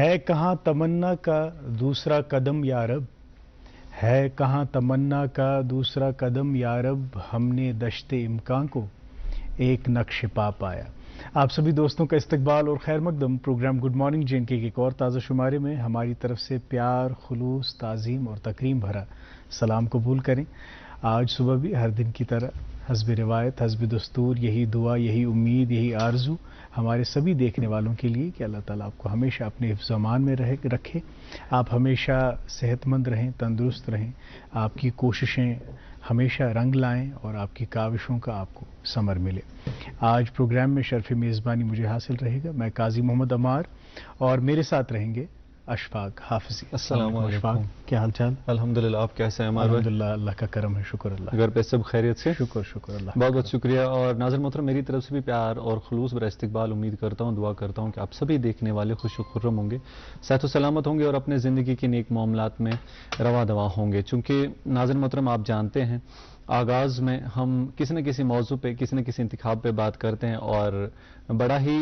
ہے کہاں تمنا کا دوسرا قدم یا رب، ہے کہاں تمنا کا دوسرا قدم یا رب، ہم نے دشت امکان کو ایک نقش پا پایا۔ آپ سبھی دوستوں کا استقبال اور خیر مقدم programme good morning J N کے ایک اور تازہ شمارے میں ہماری طرف سے پیار، خلوص، تعظیم اور تکریم بھرا سلام قبول کریں۔ آج صبح بھی ہر دن کی طرح حسب روایت، حسب دستور یہی دعا، یہی امید، یہی آرزو ہمارے سبھی دیکھنے والوں کے لیے کہ اللہ تعالیٰ آپ کو ہمیشہ اپنے حفظ و امان میں رکھے، آپ ہمیشہ صحت مند رہیں، تندرست رہیں، آپ کی کوششیں ہمیشہ رنگ لائیں اور آپ کی کاوشوں کا آپ کو ثمر ملے۔ آج پروگرام میں شرف میزبانی مجھے حاصل رہے گا، میں قاضی محمد عمار، اور میرے ساتھ رہیں گے اشفاق حافظی۔ السلام علیکم اشفاق، کیا حال چال؟ الحمدللہ، آپ کیسے ہیں عمار بھائی؟ الحمدللہ، اللہ کا کرم ہے، شکر اللہ۔ گھر پہ سب خیریت سے؟ شکر شکر اللہ۔ بہت بہت شکریہ، اور ناظرین محترم میری طرف سے بھی پیار اور خلوص برا استقبال امید کرتا ہوں، دعا کرتا ہوں کہ آپ سبھی دیکھنے والے خوش و خرم ہوں گے، صحت و سلامت ہوں گے اور اپنے زندگی کے نیک معاملات میں رواں دواں ہوں گے۔ چونکہ ناظرین محترم آپ جانتے ہیں آغاز میں ہم کسی نہ کسی موضوع پہ، کسی نہ کسی انتخاب پہ بات کرتے ہیں، اور بڑا ہی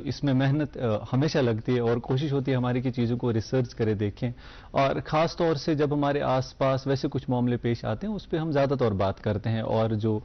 اس میں محنت ہمیشہ لگتی ہے اور کوشش ہوتی ہے ہماری کہ چیزوں کو ریسرچ کرے دیکھیں، اور خاص طور سے جب ہمارے آس پاس ویسے کچھ معاملے پیش آتے ہیں اس پہ ہم زیادہ طور بات کرتے ہیں، اور جو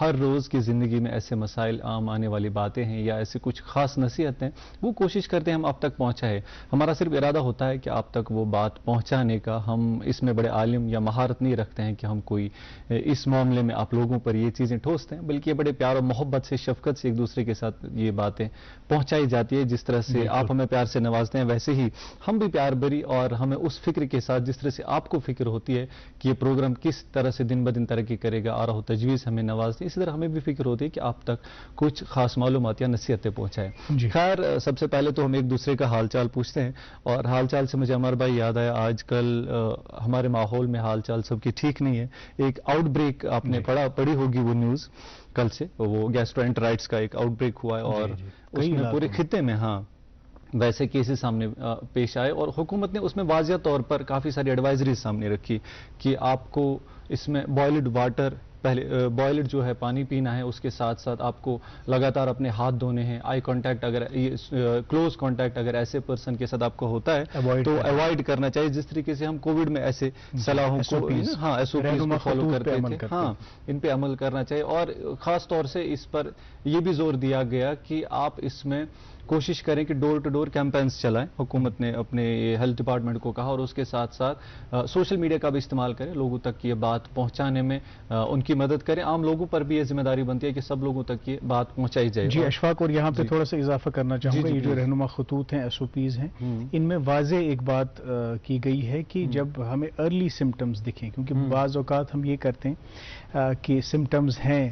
ہر روز کی زندگی میں ایسے مسائل عام آنے والی باتیں ہیں یا ایسے کچھ خاص نصیحتیں وہ کوشش کرتے ہیں ہم آپ تک پہنچائیں۔ ہمارا صرف ارادہ ہوتا ہے کہ آپ تک وہ بات پہنچانے کا، ہم اس میں بڑے عالم یا مہارت نہیں رکھتے ہیں کہ ہم کوئی اس معاملے میں آپ لوگوں پر یہ چیزیں ٹھوستے ہیں، بلکہ یہ بڑے پیار اور محبت سے، شفقت سے ایک دوسرے کے ساتھ یہ باتیں پہنچائی جاتی ہے۔ جس طرح سے آپ ہمیں پیار سے نوازتے ہیں ویسے ہی ہم بھی پیار بری اور ہمیں اس فکر کے ساتھ، جس طرح سے آپ کو فکر ہوتی ہے کہ یہ پروگرام کس طرح سے دن بدن ترقی کرے گا، آ رہا ہو تجویز ہمیں نوازتے ہیں، اسی طرح ہمیں بھی فکر ہوتی ہے کہ آپ تک کچھ خاص معلومات یا نصیحتیں پہنچائیں۔ خیر، سب سے پہلے تو ہم ایک دوسرے کا حال چال پوچھتے ہیں، اور حال چال سے مجھے عمر بھائی یاد آیا، آج کل ہمارے ماحول میں حال چال سب کی ٹھیک نہیں ہے۔ ایک آؤٹ بریک آپ نے پڑھی ہوگی وہ نیوز کل سے، وہ گیسٹروانٹرائٹس کا ایک آؤٹ بریک ہوا ہے، اور اس میں پورے خطے میں ویسے کیسز سامنے پیش آئے، اور حکومت نے اس میں واضح طور پر کافی ساری ایڈوائزریز سامنے رکھی کہ آپ کو اس میں بوائلڈ واٹر، پہلے بوائلڈ جو ہے پانی پینا ہے، اس کے ساتھ ساتھ آپ کو لگاتار اپنے ہاتھ دھونے ہیں، آئی کانٹیکٹ اگر کلوز کانٹیکٹ اگر ایسے پرسن کے ساتھ آپ کو ہوتا ہے تو اوائڈ کرنا چاہیے، جس طریقے سے ہم کووڈ میں ایسے صلاحوں کو ایس او پیز کو فالو کرتے تھے، ان پہ عمل کرنا چاہیے۔ اور خاص طور سے اس پر یہ بھی زور دیا گیا کہ آپ اس میں کوشش کریں کہ ڈور ٹو ڈور کیمپینز چلائیں، حکومت نے اپنے ہیلتھ ڈپارٹمنٹ کو کہا، اور اس کے ساتھ ساتھ سوشل میڈیا کا بھی استعمال کریں، لوگوں تک یہ بات پہنچانے میں ان کی مدد کریں۔ عام لوگوں پر بھی یہ ذمہ داری بنتی ہے کہ سب لوگوں تک یہ بات پہنچائی جائے۔ جی اشفاق، اور یہاں پہ تھوڑا سا اضافہ کرنا چاہوں گا، یہ جو رہنما خطوط ہیں، ایس او پیز ہیں، ان میں واضح ایک بات کی گئی ہے کہ جب ہمیں ارلی سمٹمز دکھیں، کیونکہ بعض اوقات ہم یہ کرتے ہیں کہ سمٹمز ہیں،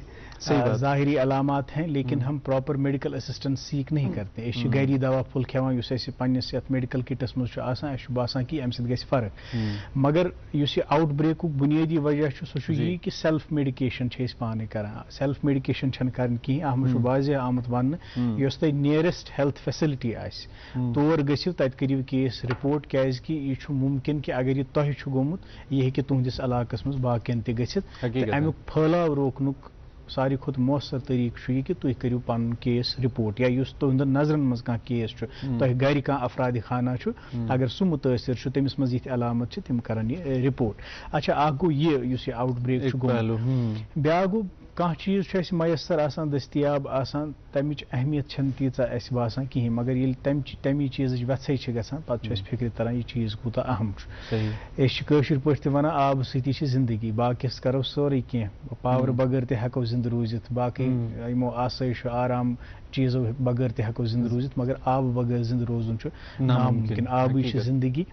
ظاہری علامات ہیں، لیکن ہم پراپر میڈیکل اسسٹنس سیک نہیں کرتے، اس گھری دوا پھل کھیوان یس اَسہِ پننس یتھ میڈیکل کٹس مز آسان، اس باسان کہ امہ سۭتۍ گژھِ فرق، مگر اس یہ آؤٹ بریک بنیادی وجہ سہ یہ کہ سیلف میڈیکیشن چھ پانے کران، سیلف میڈیکیشن چھن کرن کہیں، اتھ مز واضح آمت ون یس تہ نیرسٹ ہیلتھ فیسلٹی آسہِ تور گژھو، تتہِ کٔرِو کیس رپورٹ، کیازکہ یہ ممکن کہ اگر یہ تۄہہِ چھُ گوٚمُت یہ ہیٚکہِ تُہنٛدِس علاقس مز باقین تہِ گٔژھِتھ، تہٕ امیُک پھٲلاو روکنُک ساروی کھۄتہٕ مؤثر طریقہ یہ کہ تُہۍ کٔرِو پنُن کیس رپورٹ، یا یُس تُہنٛدن نظرن مز کانٛہہ کیس چھُ، تۄہہِ گرِ کانٛہہ افرادِ خانہ چھُ، اگر سُہ مُتٲثر چھُ، تٔمِس مز یِتھ علامت چھِ، تِم کرن یہ رپورٹ۔ اچھا، اکھ گوٚو یہ یُس یہ آوُٹ بریک چھُ گوٚمُت، بیاکھ گوٚو کانٛہہ چیٖز چھُ اَسہِ میسر آسان، دٔستیاب آسان، تمِچ اہمیت چھنہٕ تیٖژاہ اَسہِ باسان کِہیٖنۍ، مگر ییٚلہِ تمی چیٖزٕچ وٮ۪ژھٕے چھِ گژھان، پتہٕ چھُ اَسہِ فکرِ تران یہِ چیٖز کوٗتاہ اہم چھُ۔ أسۍ چھِ کٲشِر پٲٹھۍ تہِ ونان آبہٕ سۭتی چھِ زندگی، باقیس کرو سورُے کینٛہہ، پاورٕ بغٲر تہِ ہٮ۪کو زندٕ روٗزِتھ، باقٕے یِمو آسٲیشو آرام چیٖزو بغٲر تہِ ہٮ۪کو زندٕ روٗزِتھ، مگر آبہٕ بغٲر زندٕ روزُن چھُ نامُمکِن، آبٕے چھِ زندگی،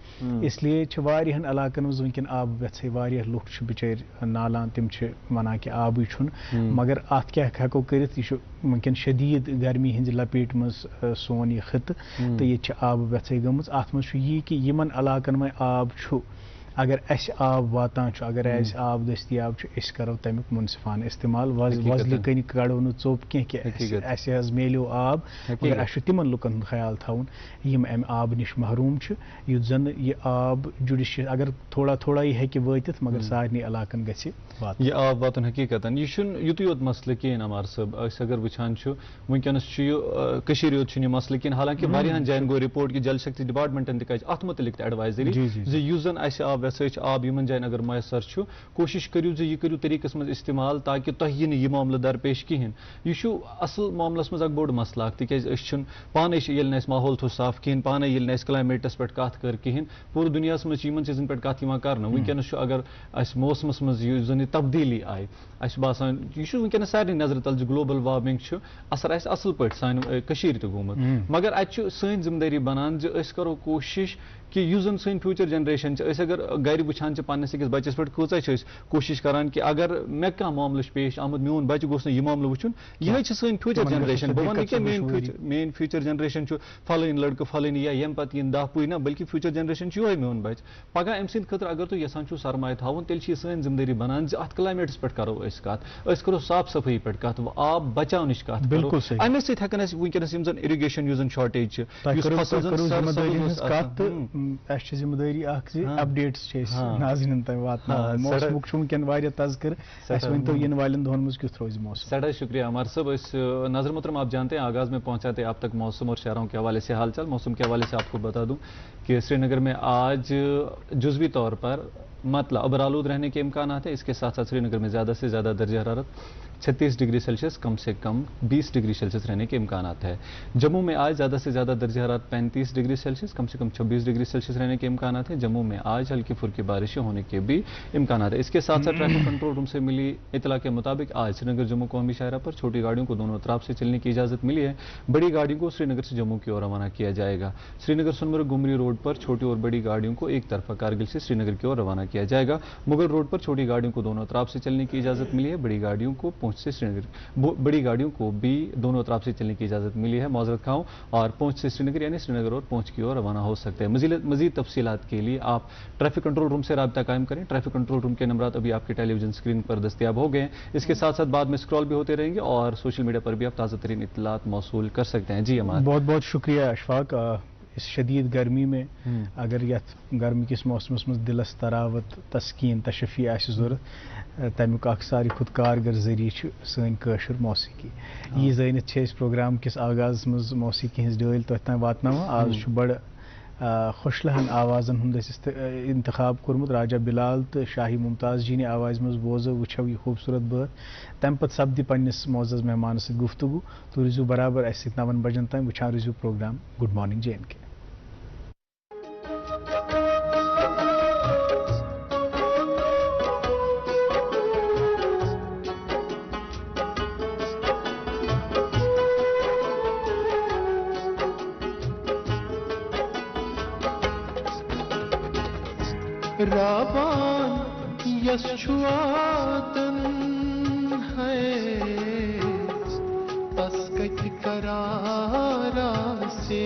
اسلیے چھِ واریاہن علاقن منٛز وٕنکٮ۪ن آبہٕ وٮ۪ژھٕے، واریاہ لُکھ چھِ بِچٲرۍ نالان، تِم چھِ ونان کہِ آبٕے چھُنہٕ، مگر اتھ کیٛاہ ہٮ۪کو کٔرِتھ، یہِ چھُ وٕنکٮ۪ن شدیٖد گرمی ہٕنٛزِ لپیٹہِ منٛز سون یہِ خطہٕ، تہٕ ییٚتہِ چھِ آبہٕ وٮ۪ژھٕے گٔمٕژ۔ اتھ منٛز چھُ یی کہ یِمن علاقن وۄنۍ آب چھُ، اگر اس آب واتان اگر اس آب دستیاب اس کرو تمیک منصفانہ استعمال وزلہ کن کڑو نو ژوپ کی اس میلیو آب مگر اس تمن لکن ہند خیال تھاون یم ام آب نش محروم یت زن یہ آب جوڈیشیس اگر تھوڑا تھوڑا یہ ہیکہ واتت مگر سارنی علاقن گژھِ واتن یہ آب واتن حقیقت یہ یوت یوت مسئلہ کہین عمار صاحب اس اگر وچان ونکس یوت یہ مسئلہ کہین حالانکہ واریاہن جائن گو رپورٹ کہ جل شکتی ڈپارٹمنٹن تک ات متعلق تہ ایڈوائزری اس زن اس آب ویسے آب یمن جائن اگر میسر کوشش کرو یہ کرو طریقس مز استعمال تاکہ تہ یہ معاملہ درپیش کہین یہ اصل معاملس مز اک بوڑ مسئلہ تکیاز پانے یل ماحول تھو صاف کہین پانے یل کلائمیٹس پہ کت کر کہین پور دنیا مز یمن چیزن پہ کت کر ونکس اگر اس موسمس مز زن تبدیلی آئی اس باسان یہ ونکس سارے نظر تل گلوبل وارمنگ اثر آس اصل پہ سان تہ گومت مگر ات سن ذمہ داری بنان اس کرو کوشش کہ اس زن سن فیوچر جنریشن اگر گھر وچان پنس أکس بچس پہ کۭژاہ کوشش کران کہ اگر مے کھانا معاملہ پیش آمد میون بچہ گوس نہٕ یہ معاملہ وچھن یہ سن فیوچر جنریشن بہ ون کہ مین فیوچر جنریشن فلٲنۍ لڑکہ فلٲنۍ یا یم پتہ ین 10 پُے نہ بلکہ فیوچر جنریشن یہ میون بچہ پگہ ام سند خاطر اگر تُہۍ یژھان چھو سرمایہ تھاون تیٚلہِ چھِ یہ سٲنۍ ذمہ دٲری بنان ات کلائمیٹس پہ کرو کت کرو صاف صفائی پہ کت آب بچاونٕچ کت کرو امے سۭتۍ ہیکن اس ونکس یم زن اریگیشن یُس زن شارٹیج ذمہ داری اپڈیٹس ناظرین تم واتناوان موسمک ونکن واریاہ تذکر اس ونتو ین والن دہن مز کیُتھ روزِ موسم سڑا شکریہ عمار صاحب اس ناظر محترم آپ جانتے ہیں آغاز میں پہنچاتے آپ تک موسم اور شہروں کے حوالے سے حال چال موسم کے حوالے سے آپ کو بتا دوں کہ سری نگر میں آج جزوی طور پر مطلب ابرآلود رہنے کے امکانات ہیں اس کے ساتھ ساتھ سری نگر میں زیادہ سے زیادہ درجہ حرارت 36 ڈگری سیلسیس کم سے کم 20 ڈگری سیلسیس رہنے کے امکانات ہیں جموں میں آج زیادہ سے زیادہ درجہ حرارت 35 ڈگری سیلسیس کم سے کم 26 ڈگری سیلسیس رہنے کے امکانات ہیں جموں میں آج ہلکی پھلکی بارشیں ہونے کے بھی امکانات ہیں اس کے ساتھ ساتھ ٹریفک کنٹرول روم سے ملی اطلاع کے مطابق آج سری نگر جموں قومی شاہراہ پر چھوٹی گاڑیوں کو دونوں اطراف سے چلنے کی اجازت ملی ہے بڑی گاڑیوں کو سری نگر سے جموں کی اور روانہ کیا جائے گا سری نگر سنمرگ گمری روڈ پر چھوٹی اور بڑی گاڑیوں کو ایک طرفہ کارگل سے سری نگر کی اور روانہ کیا جائے گا مغل روڈ پر چھوٹی گاڑیوں کو دونوں اطراف سے چلنے کی اجازت ملی ہے بڑی گاڑیوں کو پونچھ سے سری نگر بڑی گاڑیوں کو بھی دونوں اطراف سے چلنے کی اجازت ملی ہے معذرت خواہوں اور پونچھ سے سری نگر یعنی سری نگر اور پونچھ کی اور روانہ ہو سکتے ہیں مزید تفصیلات کے لیے آپ ٹریفک کنٹرول روم سے رابطہ قائم کریں ٹریفک کنٹرول روم کے نمبرات ابھی آپ کے ٹیلی ویژن اسکرین پر دستیاب ہو گئے ہیں اس کے ساتھ ساتھ بعد میں اسکرال بھی ہوتے رہیں گے اور سوشل میڈیا پر بھی آپ تازہ ترین اطلاعات موصول کر سکتے ہیں جی ہمارا بہت بہت شکریہ اشفاق اس شدید گرمی میں اگر یت گرمی کس موسمس مز دلس تراوت تسکین تشفی آسہ ضرورت تمیک اخ ساری کھت کارگر ذریعہ سن کاشر موسیقی یہ زانت اس پروگرام کس آغاز مز موسیقی ہز ڈل تہ تام واتناوان آج بڑ خوش لہن آوازن ہند انتخاب کورمت راجہ بلال تو شاہی ممتاز جی نے آواز مز بوزو وچھو یہ خوبصورت بات تم پتہ سپدِ پنس معزز مہمان ست گفتگو تو روزو برابر اس 9 بجن تام وچھان روزو programme good morning J and K رابان یس چھواتن ہے تس کت کرارا سے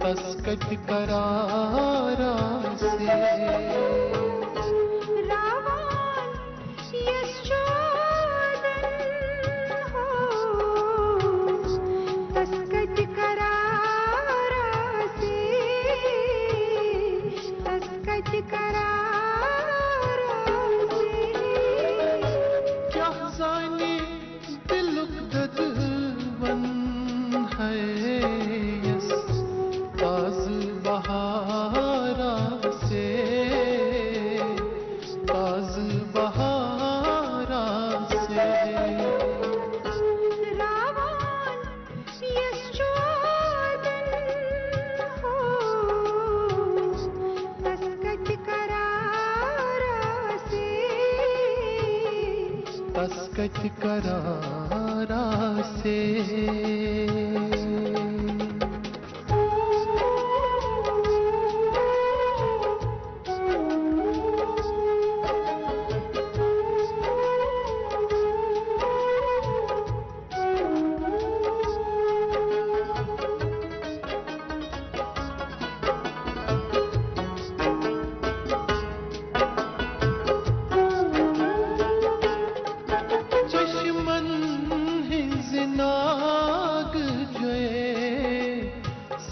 تس کت کرارا سے کت کرارا سے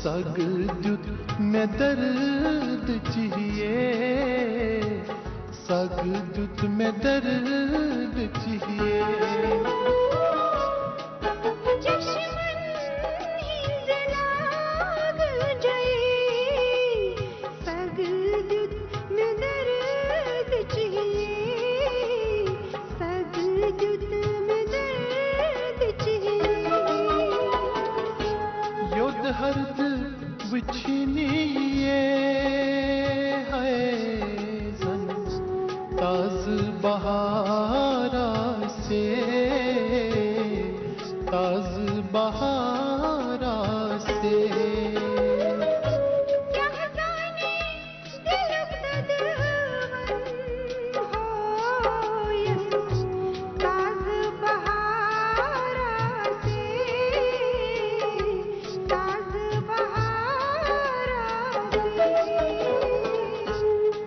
सग जुत में दर्द चाहिए सग जुत में दर्द चाहिए हर्द बिछनिए है जन ताज बहारा से ताज बहारा से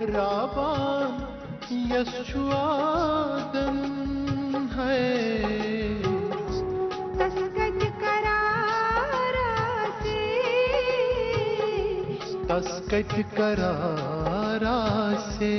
राबान यशुआदन है तस्कत करारा से तस्कत करारा से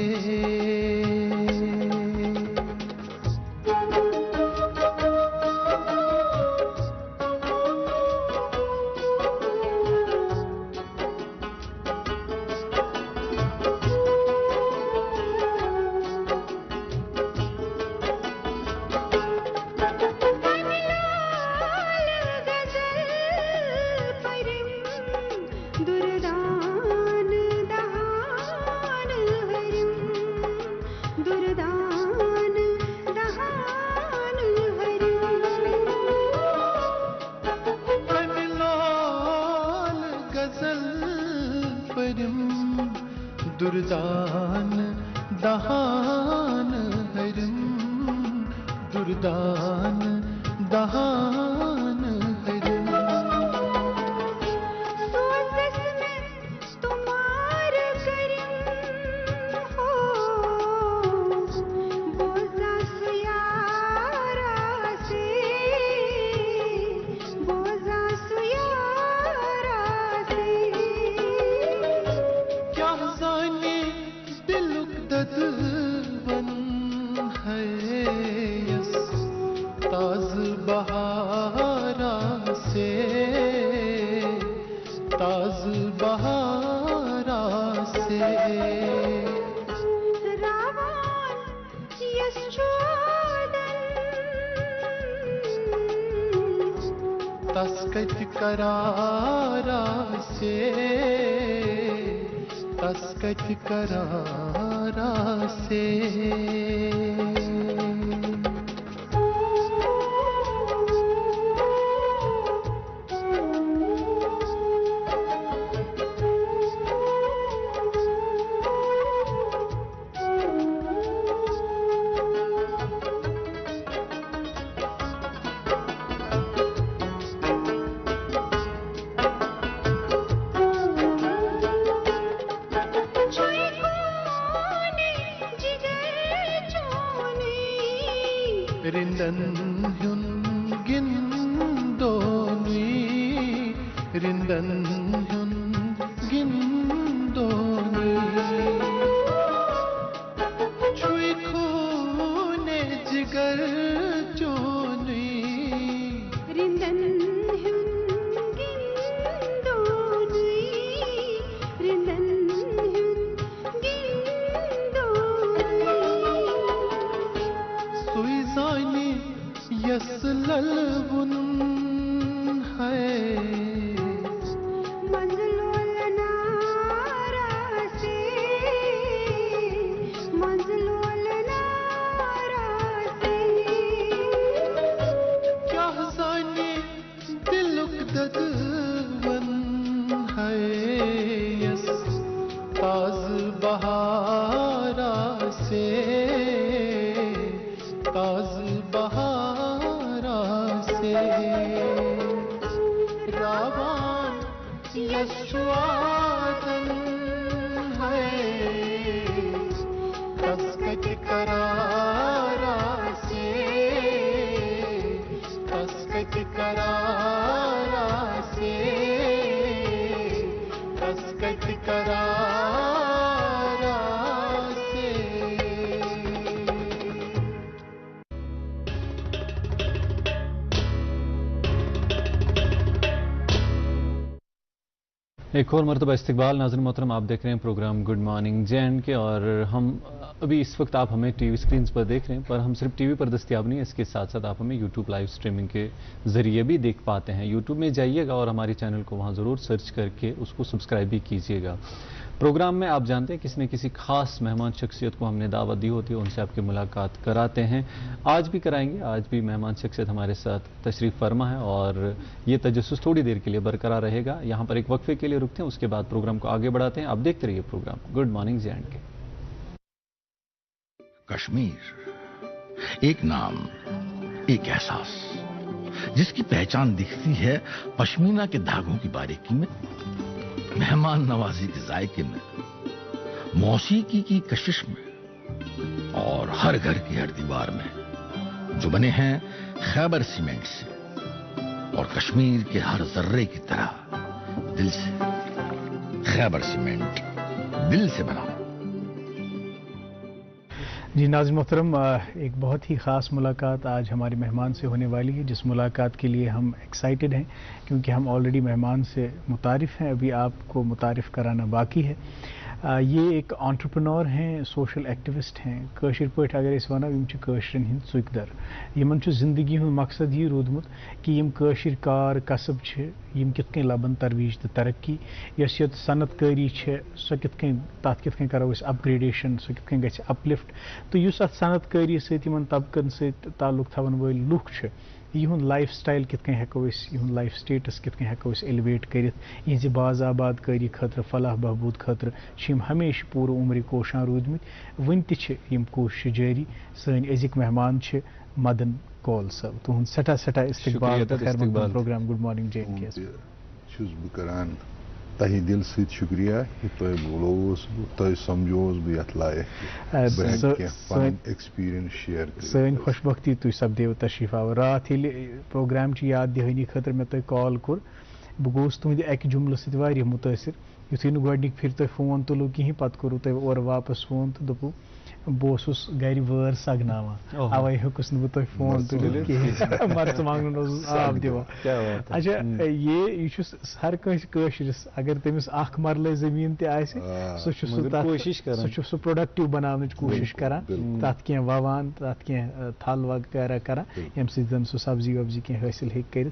दुर्दान दहान हरम दुर्दान दहान हरम सोजस में तुम्हार करम हो बोजा सुयारा से बोजा सुयारा से क्या ददबन है यस ताज बहारा से ताज बहारा से रावान यशोदन तस्कत करारा से तस्कत करारा से रिंदन हुन गिंदोनी रिंदन हुन गिंदोनी छुई खूने जिगर चोनी रिंदन हुन गिंदोनी रिंदन हुन गिंदोनी सुई जानी यस ललबुन है मंजलोल नारा से मंजलोल नारा से क्या जानी दिलुक ददबन है यस ताज बहारा से ताज बहारा से रावान यशुआदन है तस्कत करारा से तस्कत करारा से करारा से। एक और मरतबा इस्तकबाल नाज़रीन मोहतरम, आप देख रहे हैं प्रोग्राम गुड मॉर्निंग जे के, और हम अभी इस वक्त आप हमें टीवी स्क्रीन्स पर देख रहे हैं, पर हम सिर्फ टीवी पर दस्तयाब नहीं है, इसके साथ साथ आप हमें यूट्यूब लाइव स्ट्रीमिंग के ज़रिए भी देख पाते हैं। यूट्यूब में जाइएगा और हमारे चैनल को वहाँ ज़रूर सर्च करके उसको सब्सक्राइब भी कीजिएगा। प्रोग्राम में आप जानते हैं किसी न किसी खास मेहमान शख्सियत को हमने दावत दी होती है, उनसे आपकी मुलाकात कराते हैं। आज भी कराएंगे, आज भी मेहमान शख्सियत हमारे साथ तशरीफ़ फरमा है और ये तजस्सुस थोड़ी देर के लिए बरकरार रहेगा। यहाँ पर एक वक्फे के लिए रुकते हैं, उसके बाद प्रोग्राम को आगे बढ़ाते हैं। आप देखते रहिए प्रोग्राम गुड मॉर्निंग जे के। कश्मीर, एक नाम, एक एहसास, जिसकी पहचान दिखती है पश्मीना के धागों की बारीकी में, मेहमान नवाजी के जायके में, मौसीकी की कशिश में और हर घर की हर दीवार में, जो बने हैं खैबर सीमेंट से और कश्मीर के हर जर्रे की तरह दिल से। खैबर सीमेंट, दिल से बना। जी नाज़रीन मोहतरम, एक बहुत ही ख़ास मुलाकात आज हमारे मेहमान से होने वाली है, जिस मुलाकात के लिए हम एक्साइटेड हैं क्योंकि हम ऑलरेडी मेहमान से मुतारिफ़ हैं, अभी आपको मुतारिफ़ कराना बाकी है। ये एक एंटरप्रेन्योर हैं, सोशल एक्टिविस्ट हैं, कशिर पट अगर इस वनो यम च कशरन हिंद चुकदर, यमन छु जिंदगी हुंद मकसद ये रोदमुत कि यम कशिर कार कसब छ यम कित कन लबन तरवीज तो तरक्की, यस यत सनतकारी छ सो कित कन तथ कित कन करो अपग्रेडेशन, सो कित कन गछ अपलिफ्ट। तो युस अत सनतकारी सत यमन तबकन सत ताल्लुक थवन वल लुक छ, यहुंद लाइफ स्टाइल कित कन हेको यहुंद लाइफ स्टेटस कित कन हेको एलिवेट करित, यहज बाज आबाद करी खतर फलाह बहबूद खतर यम हमेशा पूरा उम्र कोशां रूदमित, वन तह यम कोशिश जारी। सन अजिक मेहमान छ मदन कौल साहब, तुहंद सठा सठा इस्तकबाल प्रोग्राम गुड मॉर्निंग जे के करान तही दिल सत शुक्रिया बोलोस तुम समझोस बह लायक एक्सपीरियंस शेयर सन खुशबख्ती तुम सपदेव तशरीफ आवर। रात ये प्रोग्राम की याद दहानी खतर मे तुम कॉल कोर, बह गोस तुंद अक जुमल सत मुतासिर, युथै न गोडनिक फिर तुम फोन तुलो कहीं पत् कोरू तुम और वापस फोन तो दोपू बहुस गर वैर सगनावान, अवे हेकुस न बह फोन तुलित कहीं मर्च मांगन आब दिवान। अच्छा ये हर कशरस अगर तमिस अख मरल जमीन सह प्रोडक्टिव बनाने कोशिश करान, तथ कह ववान, तथ कह थल वगैरह करान यम सह सब्जी वब्जी कह हासिल कर।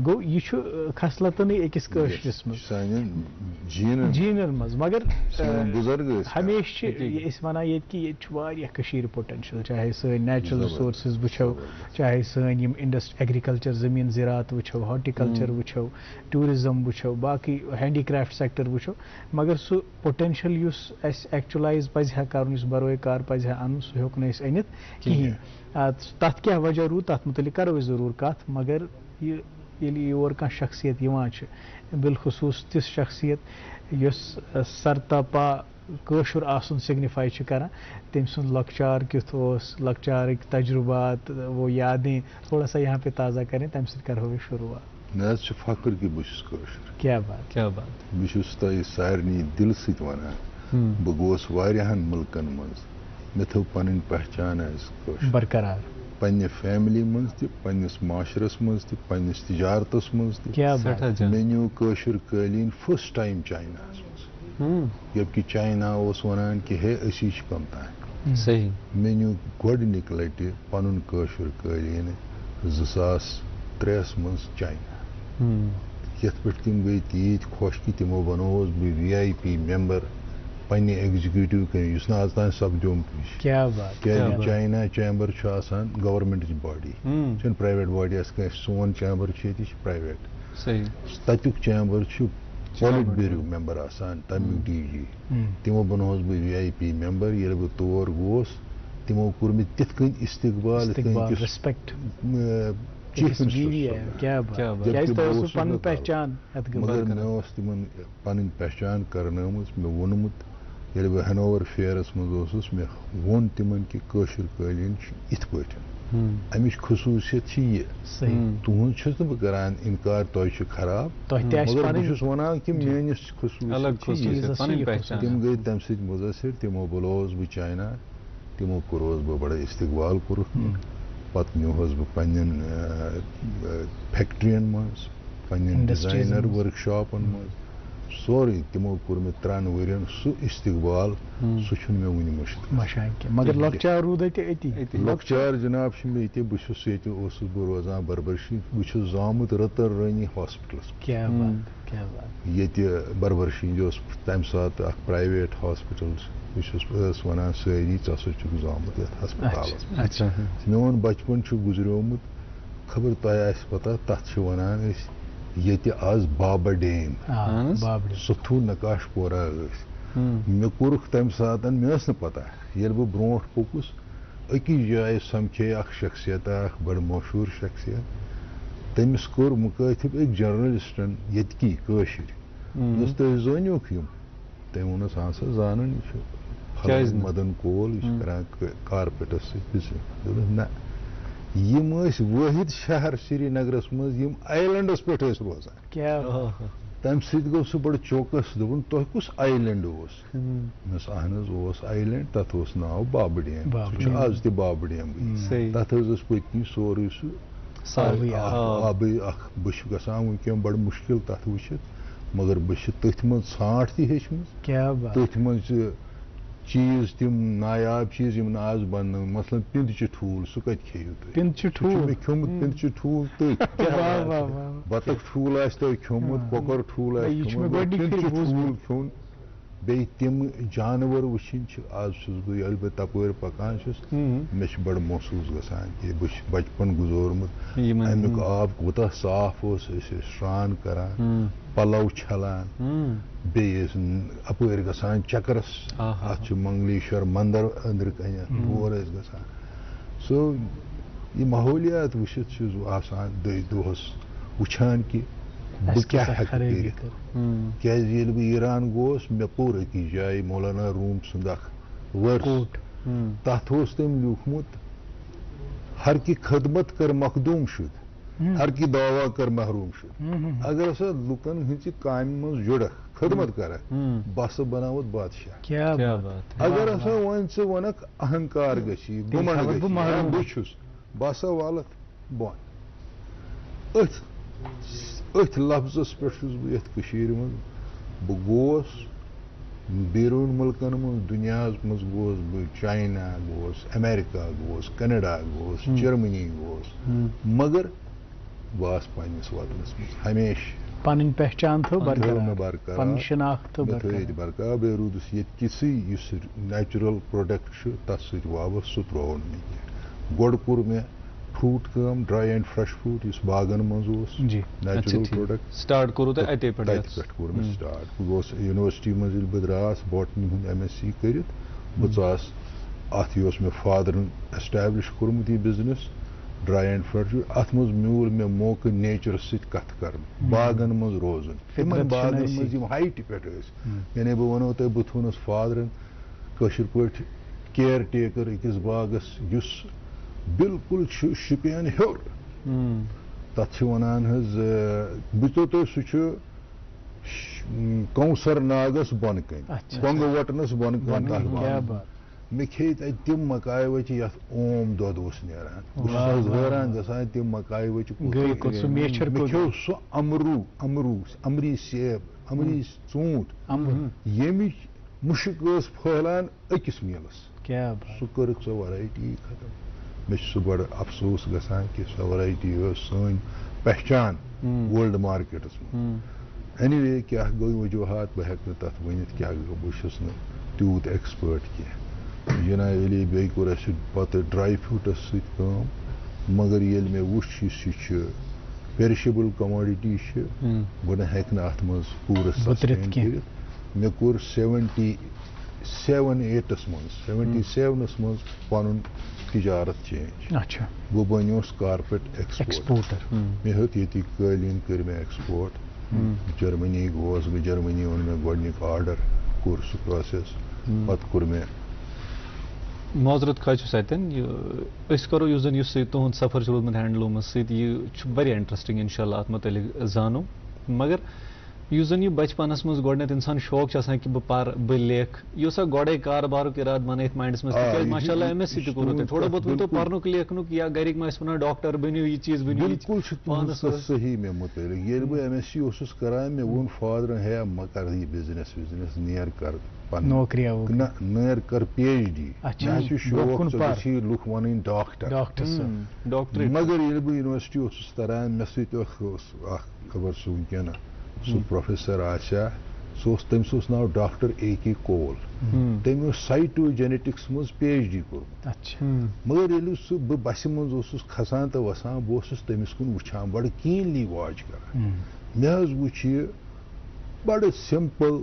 गो यह खसलतन अकिस कशरस जीनन मज, मगर हमेशा वन ये कि पोटेंशियल, चाहे सन नेचुरल रिसोर्सेज वुचो, चाहे सन एग्रीकल्चर जमीन ज़रात वुचो, हॉर्टिकल्चर वुचो, टूरिज्म वुचो, बाकी हैंडीक्राफ्ट सेक्टर वुचो, मगर सो पोटेंशियल युस एक्चुअलाइज पज़ कर बरोए कार पज़ अन सह हेक न अनित कहीं। तथ क्या वजह रूद तथ मुतलिक करो ज़रूर कत, मगर ये योर कह शख्सियत बिलखसूस तिस शख्सियत युस सरतपा कशुर आसन सिग्निफाई कर, तम सुन लकचार कित लकचार तजुर्बात वो यादें थोड़ा सा यहाँ पे ताज़ा करें, तम सत करो शुरुआत। मे फख्र कि बस क्या बात क्या बात, बस सारे दिल सत वनान बह गोस वारियाहन मुल्कन मज, मे थो पन पहचान बरकरार पन्ने फैमिली मज त पन्निस माशरस मज त पन्निस तिजारतस मज त। मे न्यू कशुर कालीन फर्स्ट टाइम चाइना जबकि चाइना वन कि हे असी कम तान सही। मे न्यू गोडनिक लट पन कशुर कालीन 2003 मज चाइना, यथ पे तम गई तीत खुश कि तमो बनोस बह VIP मेंबर पन्ने एग्जीक्यूटिव कस आज तान सपदोम क्या बात। China chamber government body private body सोन चैम्बर प्राइवेट, तत्युक चैम्बर पॉलिट ब्यूरो मेंबर तमिक DG, तमो बनोस बह VIP मेंबर, ये बह तौर गोस तमो कोर मे तिथ कन इस्तकबाल चीफ पहचान, मगर मे तमन पन पहचान करनमस, मे वोनमुत ये बह हनोवर फेयरस मज मे वोन तिमन कि कशुर कालीन इत पे امچ خصوصیت یہ تہذ چھس بہ کران انکار تہ خراب مگر بہس ونان کہ میانس خصوصیت تم گئی تم سۭتۍ مُتٲثر تمو بُلووُس بہ چاینا تمو کوٚرہوس بہ بڑٕ استقبال کوٚرُکھ پتہٕ نیوہس بہ پننٮ۪ن فیکٹرین منٛز پننٮ۪ن ڈیزاینر ورک شاپن منٛز سورُے تمو کوٚر مےٚ 3 ؤرین سُہ استقبال سُہ چھُنہٕ مےٚ وُنہِ مٔشِد مگر لۄکچار روٗد اَتی لۄکچار جناب چھُ مےٚ ییٚتہِ بہٕ چھُس ییٚتہِ اوسُس بہٕ روزان بربرشی بہٕ چھُس زامُت رٔتٕر رٲنی ہاسپٹلس ییٚتہِ بربرشی اوس تمہِ ساتہٕ اکھ پرایویٹ ہاسپٹل بہٕ چھُس ونان سٲری ژٕ ہسا چھُکھ زامُت یتھ ہسپتالس منٛز میون بچپن چھُ گُزریومُت خبر تۄہہِ آسہِ پتہ تتھ چھِ ونان أسۍ ییٚتہِ آز بابا ڈیم سُتھوٗ نقاش پورہ ٲسۍ مےٚ کوٚرُکھ تمہِ ساتہٕ مےٚ ٲس نہٕ پتہ ییٚلہِ بہٕ برونٛٹھ پوٚکُس أکِس جایہِ سمکھے اکھ شخصیت اکھ بڑٕ مشہوٗر شخصیت تٔمِس کوٚر مُخٲطِب أکۍ جرنلسٹن ییٚتکی کٲشِر دوٚپُس تُہۍ زٲنِوُکھ یِم تٔمۍ ووٚنُس اہن سا زانان یہِ چھُ فلٲنۍ مدن کول یہِ چھُ کران کارپیٹس سۭتۍ بِزنس دوٚپُس نہ یِم ٲسۍ وٲحد شہر سری نگرس منٛز یِم آیلینڈس پٮ۪ٹھ ٲسۍ روزان تمہِ سۭتۍ گوٚو سُہ بڑٕ چوکس دوٚپُن تۄہہِ کُس آیلینڈ اوس مےٚ اہن حظ اوس آیلینڈ تتھ اوس ناو بابہٕ ڈیم سُہ چھُ آز تہِ بابہٕ ڈیمٕے تتھ حظ ٲس پٔتۍ سورُے سُہ آبٕے اکھ بہٕ چھُ گژھان وٕنکٮ۪ن بڑٕ مُشکِل تتھ وٕچھِتھ مگر بہٕ چھِ تٔتھۍ منٛز ژھانٛٹھ تہِ ہیٚچھمٕژ تٔتھۍ منٛز چھِ چیٖز تِم نایاب چیٖز یِم نہٕ آز بننہٕ مثلاً پِنٛدچہِ ٹھوٗل سُہ کتہِ کھیٚیِو تُہۍ مےٚ کھیوٚمُت پِنٛدچہِ ٹھوٗل تٔتھۍ بطخ ٹھوٗل آسہِ تۄہہِ کھیوٚمُت کۄکر ٹھوٗل آسہِ کھیوٚمُت پِنٛدچہِ ٹھوٗل کھیوٚن بیٚیہِ تِم جانور وٕچھِنۍ چھِ آز چھُس بہٕ ییٚلہِ بہٕ تپٲرۍ پکان چھُس مےٚ چھُ بڑٕ محسوٗس گژھان کہِ بہٕ چھُس بچپن گُزورمُت امیُک آب کوٗتاہ صاف اوس أسۍ ٲسۍ سرٛان کران پلو چھلان بیٚیہِ ٲسۍ اپٲرۍ گژھان چکرس اتھ چھُ منگلیشور منٛدر أنٛدرٕ کنٮ۪تھ تور ٲسۍ گژھان سو یہِ ماحولیات وٕچھِتھ چھُس بہٕ آسان دۄہس وٕچھان کہِ بہٕ کیٛاہ ہٮ۪کہٕ کٔرِتھ کیٛازِ ییٚلہِ بہٕ ایران گوس مےٚ پوٚر أکِس جایہِ مولانا روٗم سُنٛد اکھ ؤرس تتھ اوس تٔمۍ لیوٗکھمُت ہر کی خدمت کر مخدوٗم شُد ہر کی دعوا کر محروٗم شُد اگر ہسا لُکن ہٕنٛزِ کامہِ منٛز جُڑکھ خدمت کرکھ بہٕ ہسا بناوتھ بادشاہ اگر ہسا وۄنۍ ژٕ ونکھ اہنکار گژھی گُمنڈ گژھی بہٕ چھُس بہٕ ہسا والتھ بۄن أتھۍ لفظس پٮ۪ٹھ چھُس بہٕ یتھ کٔشیٖرِ منٛز بہٕ گوس بیروٗن مُلکن منٛز دُنیاہس منٛز گوس بہٕ چاینا گوس امیرکا گوس کینیڈا گوس جرمنی گوس مگر بہٕ آس پننِس وطنس منٛز ہمیشہٕ پنٕنۍ پہچان تھٲو برقرار پنٕنۍ شناخت مےٚ تھٲو ییٚتہِ برقرار بیٚیہِ روٗدُس ییٚتہِ کِسٕے یُس نیچرل پروڈکٹ چھُ تتھ سۭتۍ وابسطہٕ سُہ ترٛوو نہٕ مےٚ کینٛہہ گۄڈٕ کوٚر مےٚ فروٗٹ کٲم ڈراے اینڈ فرٛیش فروٗٹ یُس باغن منٛز اوس نیچرل پروڈکٹ تتہِ پٮ۪ٹھ کوٚر مےٚ سٹارٹ بہٕ گوس یونیورسٹی منٛز ییٚلہِ بہٕ درٛاس باٹنی ہُنٛد MSc کٔرِتھ بہٕ ژاس اتھ یہِ اوس مےٚ فادرن ایسٹیبلِش کوٚرمُت یہِ بِزنس ڈراے اینڈ فرٛیش اتھ منٛز میوٗل مےٚ موقعہٕ نیچرس سۭتۍ کتھ کرنُک باغن منٛز روزُن تِمن باغن منٛز یِم ہایٹہِ پٮ۪ٹھ ٲسۍ یعنی بہٕ ونو تۄہہِ بہٕ تھوونس فادرن کٲشِر پٲٹھۍ کِیر ٹیکر أکِس باغس یُس بالکل چھُ شُپین ہیوٚر تتھ چھِ ونان حظ بہٕ دِژو تۄہہِ سُہ چھُ کونسر ناگس بۄنہٕ کنہِ کۄنگہٕ وٹنس بۄنہٕ کنہِ مےٚ کھیٚیہِ تتہِ تِم مکاے وچہِ یتھ اوم دۄد اوس نیران بہٕ چھُس حٲران گژھان تِم مکاے وچہِ مےٚ کھیوٚو سُہ امری سیب امری ژوٗنٛٹھ ییٚمِچ مُشک ٲس پھٔہلان أکِس میلس سُہ کٔرٕکھ سۄ ویرایٹی ختم مےٚ چھُ سُہ بڑٕ افسوس گژھان کہِ سۄ ویرایٹی ٲس سٲنۍ پہچان ورلڈ مارکیٹس منٛز اینی وے کیٛاہ گٔے وجوٗہات بہٕ ہٮ۪کہٕ نہٕ تتھ ؤنِتھ کیٛاہ گوٚو بہٕ چھُس نہٕ تیوٗت ایکسپٲرٹ کینٛہہ جناب علی بیٚیہِ کوٚر اَسہِ پتہٕ ڈراے فرٛوٗٹس سۭتۍ کٲم مگر ییٚلہِ مےٚ وُچھ یُس یہِ چھُ پیرِشیبل کموڈٹی چھِ بہٕ نہٕ ہٮ۪کہٕ نہٕ اتھ منٛز پوٗرٕ سسٹین کٔرِتھ مےٚ کوٚر 77-8 منٛز پنُن تجارت چینج بہٕ بنیوس کارپیٹ ایکسپورٹر مےٚ ہیوٚت ییٚتِکۍ قٲلیٖن کٔرۍ مےٚ ایکسپورٹ جرمنی گوس بہٕ جرمنی اوٚن مےٚ گۄڈنیُک آرڈر کوٚر سُہ پروسیس پتہٕ کوٚر مےٚ معذرت خواہ ستین اس کرو اس زن اس تہد سفر روزمت ہینڈلومس ست یہ انٹرسٹنگ انشاءاللہ ات متعلق زانو مگر اس زن یہ بچپنس مز گۄڈنیتھ انسان شوق آسان کہ بہ لیکھ یہ سا گۄڈے کاربار اراد بنائت مائنڈس مز تکیاز ماشاء اللہ ایم ایس سی تہ کوٚروٕ تۄہہِ تھوڑا بہت ؤنتو پرنُک لیکھنُک یا گرِکۍ ما ٲسۍ ونان ڈاکٹر بٔنِو یہِ چیٖز بٔنِو بالکل صحیح مےٚ متعلق ییٚلہِ بہٕ ایم ایس سی اوسُس کران مےٚ ووٚن فادرن ہے مہ کر یہِ بزنس وزنس نیر کر نوکریاں نہ نیر کر پی ایچ ڈی مےٚ چھُ شوق ژٕ گژھی لُکھ وَنٕنۍ ڈاکٹر مگر ییٚلہِ بہٕ یونیورسٹی اوسُس تران مےٚ سۭتۍ اوس اکھ خبر سُہ وٕنکٮ۪ن سُہ پروفیسر آسیا تٔمِس اوس ناو ڈاکٹر اے کے کول تٔمۍ اوس سائٹوجینیٹکس منٛز پی ایچ ڈی کوٚرمُت مگر ییٚلہِ سُہ بہٕ بسہِ منٛز اوسُس کھسان تہٕ وسان بہٕ اوسُس تٔمِس کُن وٕچھان بڑٕ کیٖنلی واچ کران مےٚ حظ وٕچھ یہِ بڑٕ سمپل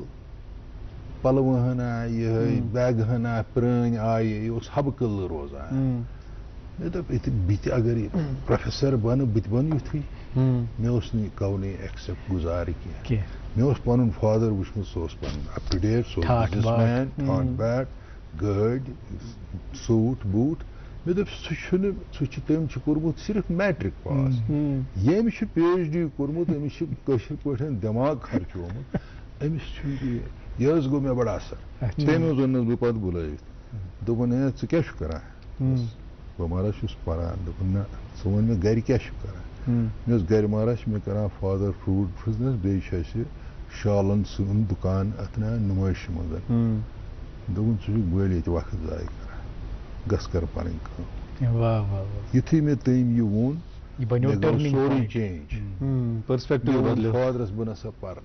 پلوٕ ہنا یِہے بیگہٕ ہنا پرٲنۍ آیہِ یہِ اوس حبہٕ قٕلہٕ روزان مےٚ دوٚپ یِتہِ بہٕ تہِ اگر یہِ پروفیسر بنہٕ بہٕ تہِ بنہٕ یُتھُے مےٚ اوس نہٕ یہِ کونٕے ایکسپٹ گُزارٕ کینٛہہ مےٚ اوس پنُن فادر وٕچھمُت سُہ اوس پنُن اپ ٹُو ڈیٹ سُہ اوس بِزنس مین تھاٹ بیٹ گٲڑۍ سوٗٹ بوٗٹ مےٚ دوٚپ سُہ چھُ تٔمۍ چھُ کوٚرمُت صرف میٹرک پاس ییٚمۍ چھُ پی ایچ ڈی کوٚرمُت أمِس چھُ کٲشِر پٲٹھۍ دٮ۪ماغ خرچومُت أمِس چھُ یہِ حظ گوٚو مےٚ بڑٕ اثر تٔمۍ حظ اوٚننَس بہٕ پتہٕ بُلٲوِتھ دوٚپُن ہے ژٕ کیٛاہ چھُکھ کران بہٕ مہراز چھُس پران دوٚپُن نہ ژٕ وَن مےٚ گرِ کیٛاہ چھُکھ کران مےٚ اوس گرِ مہراز چھِ مےٚ کران فادر فروٗٹ بِزنس بیٚیہِ چھُ اَسہِ شالن سُنٛد دُکان اتھ نا نُمٲیشہِ منٛز دوٚپُن ژٕ چھُکھ بٔلۍ ییٚتہِ وقت ضایع کران گژھ کر پنٕنۍ کٲم یُتھُے مےٚ تٔمۍ یہِ ووٚن مےٚ گوٚو سورُے چینج فادرس بہٕ نسا پرٕ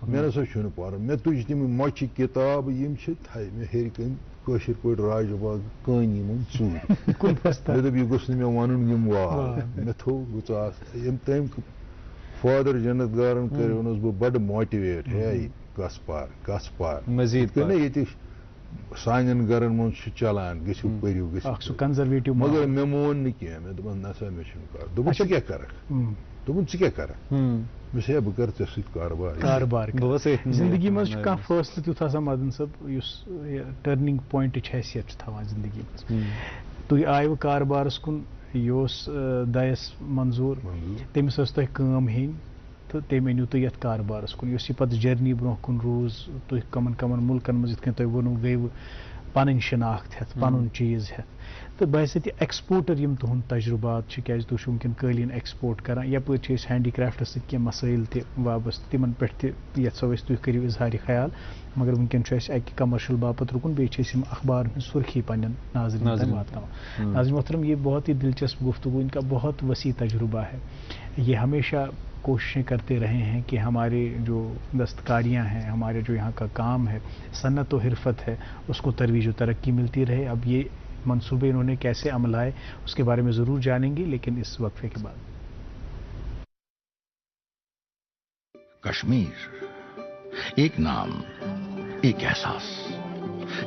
مےٚ نسا چھُنہٕ پرُن مےٚ تُجہِ تِم مۄچہِ کِتابہٕ یِم چھِ تھایہِ مےٚ ہیٚرِ کٔنۍ کٲشِر پٲٹھۍ راجہِ باغ کٲنی منٛز ژوٗرِ مےٚ دوٚپ یہِ گوٚژھ نہٕ مےٚ وَنُن یِم وال مےٚ تھوٚو بہٕ ژاس ییٚمۍ تٔمۍ فادر جنت گارن کٔرِونَس بہٕ بڑٕ ماٹِویٹ ہے گژھ پر مزیٖد کٔر نا ییٚتہِ سانٮ۪ن گرن منٛز چھُ چلان گٔژھِو پٔرِو گٔژھِو مگر مےٚ مون نہٕ کینٛہہ مےٚ دوٚپُن نسا مےٚ چھُنہٕ کر دوٚپُن ژٕ کیٛاہ کرکھ دوٚپُن ژٕ کیٛاہ کرکھ مےٚ دوٚپُس ہے بہٕ کرٕ ژےٚ سۭتۍ کاربار زندگی منٛز چھُ کانٛہہ فٲصلہٕ تیُتھ آسان مدن صٲب یُس ٹرنِنٛگ پویِنٹٕچ حیثیت چھُ تھاوان زندگی منٛز تُہۍ آیوٕ کاربارس کُن یہِ اوس دَیَس منظوٗر تٔمِس ٲس تۄہہِ کٲم ہیٚنۍ تہٕ تٔمۍ أنِو تُہۍ یَتھ کاربارس کُن یُس یہِ پتہٕ جٔرنی برونٛہہ کُن روٗز تُہۍ کمن کمن مُلکن منٛز یِتھ کٔنۍ تۄہہِ ووٚنوٕ گٔیوٕ پنٕنۍ شناخت ہٮ۪تھ پنُن چیٖز ہٮ۪تھ تہٕ باسہِ تہِ ایکسپوٹر یِم تُہُنٛد تجرُبات چھِ کیازِ تُہۍ چھِو وٕنکٮ۪ن قٲلیٖن ایکسپوٹ کران یپٲرۍ چھِ أسۍ ہینڈی کرافٹس سۭتۍ کینٛہہ مسٲیل تہِ وابستہٕ تِمن پٮ۪ٹھ تہِ یژھو أسۍ تُہۍ کٔرِو اظہارِ خیال مگر وٕنکٮ۪ن چھُ اَسہِ اکہِ کمرشل باپتھ رُکُن بیٚیہِ چھِ أسۍ یِم اخبارن ہٕنٛز سُرخی پننٮ۪ن ناظریٖن تام واتناوان ناظریٖن محترم یہ بہت ہی دلچسپ گفتگو ان کا بہت وسیع تجربہ ہے یہ ہمیشہ کوششیں کرتے رہے ہیں کہ ہمارے جو دستکاریاں ہیں ہمارے جو یہاں کا کام ہے صنعت و حرفت ہے اس کو ترویج و ترقی ملتی رہے اب یہ منصوبے انہوں نے کیسے عمل آئے اس کے بارے میں ضرور جانیں گے لیکن اس وقفے کے بعد کشمیر ایک نام ایک احساس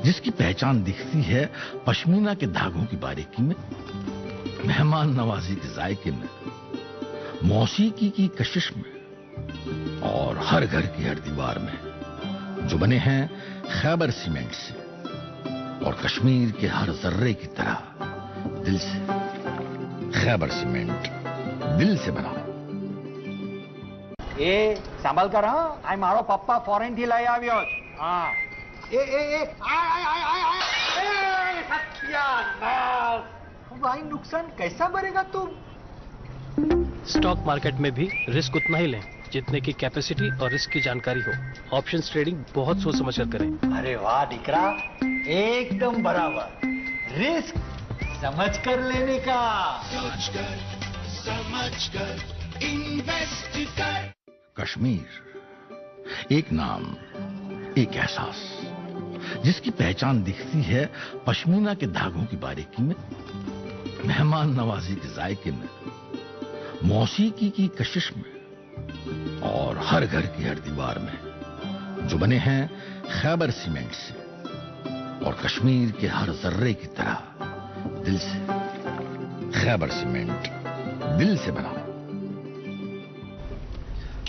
جس کی پہچان دکھتی ہے پشمینہ کے دھاگوں کی باریکی میں مہمان نوازی کے ذائقے میں موسیقی کی کشش میں اور ہر گھر کی ہر دیوار میں جو بنے ہیں خیبر سیمنٹ سے اور کشمیر کے ہر ذرے کی طرح دل سے خیبر سیمنٹ دل سے بنا એ સાંભળ કર હા આ મારો પપ્પા ફોરેન થી લઈ આવ્યો હા એ સત્યાનાશ ભાઈ નુકસાન कैसा भरेगा तू स्टॉक मार्केट में भी रिस्क उतना ही लें जितने की कैपेसिटी और रिस्क की जानकारी हो ऑप्शंस ट्रेडिंग बहुत सोच समझ कर करें अरे वाह दीकरा एकदम बराबर रिस्क समझ कर लेने का सोच कर समझ कर इन्वेस्ट कर कश्मीर एक नाम एक एहसास जिसकी पहचान दिखती है पश्मीना के धागों की बारीकी में मेहमान नवाजी के जायके में मौसीकी की कशिश में और हर घर की हर दीवार में जो बने हैं खैबर सीमेंट से और कश्मीर के हर जर्रे की तरह दिल से खैबर सीमेंट दिल से बना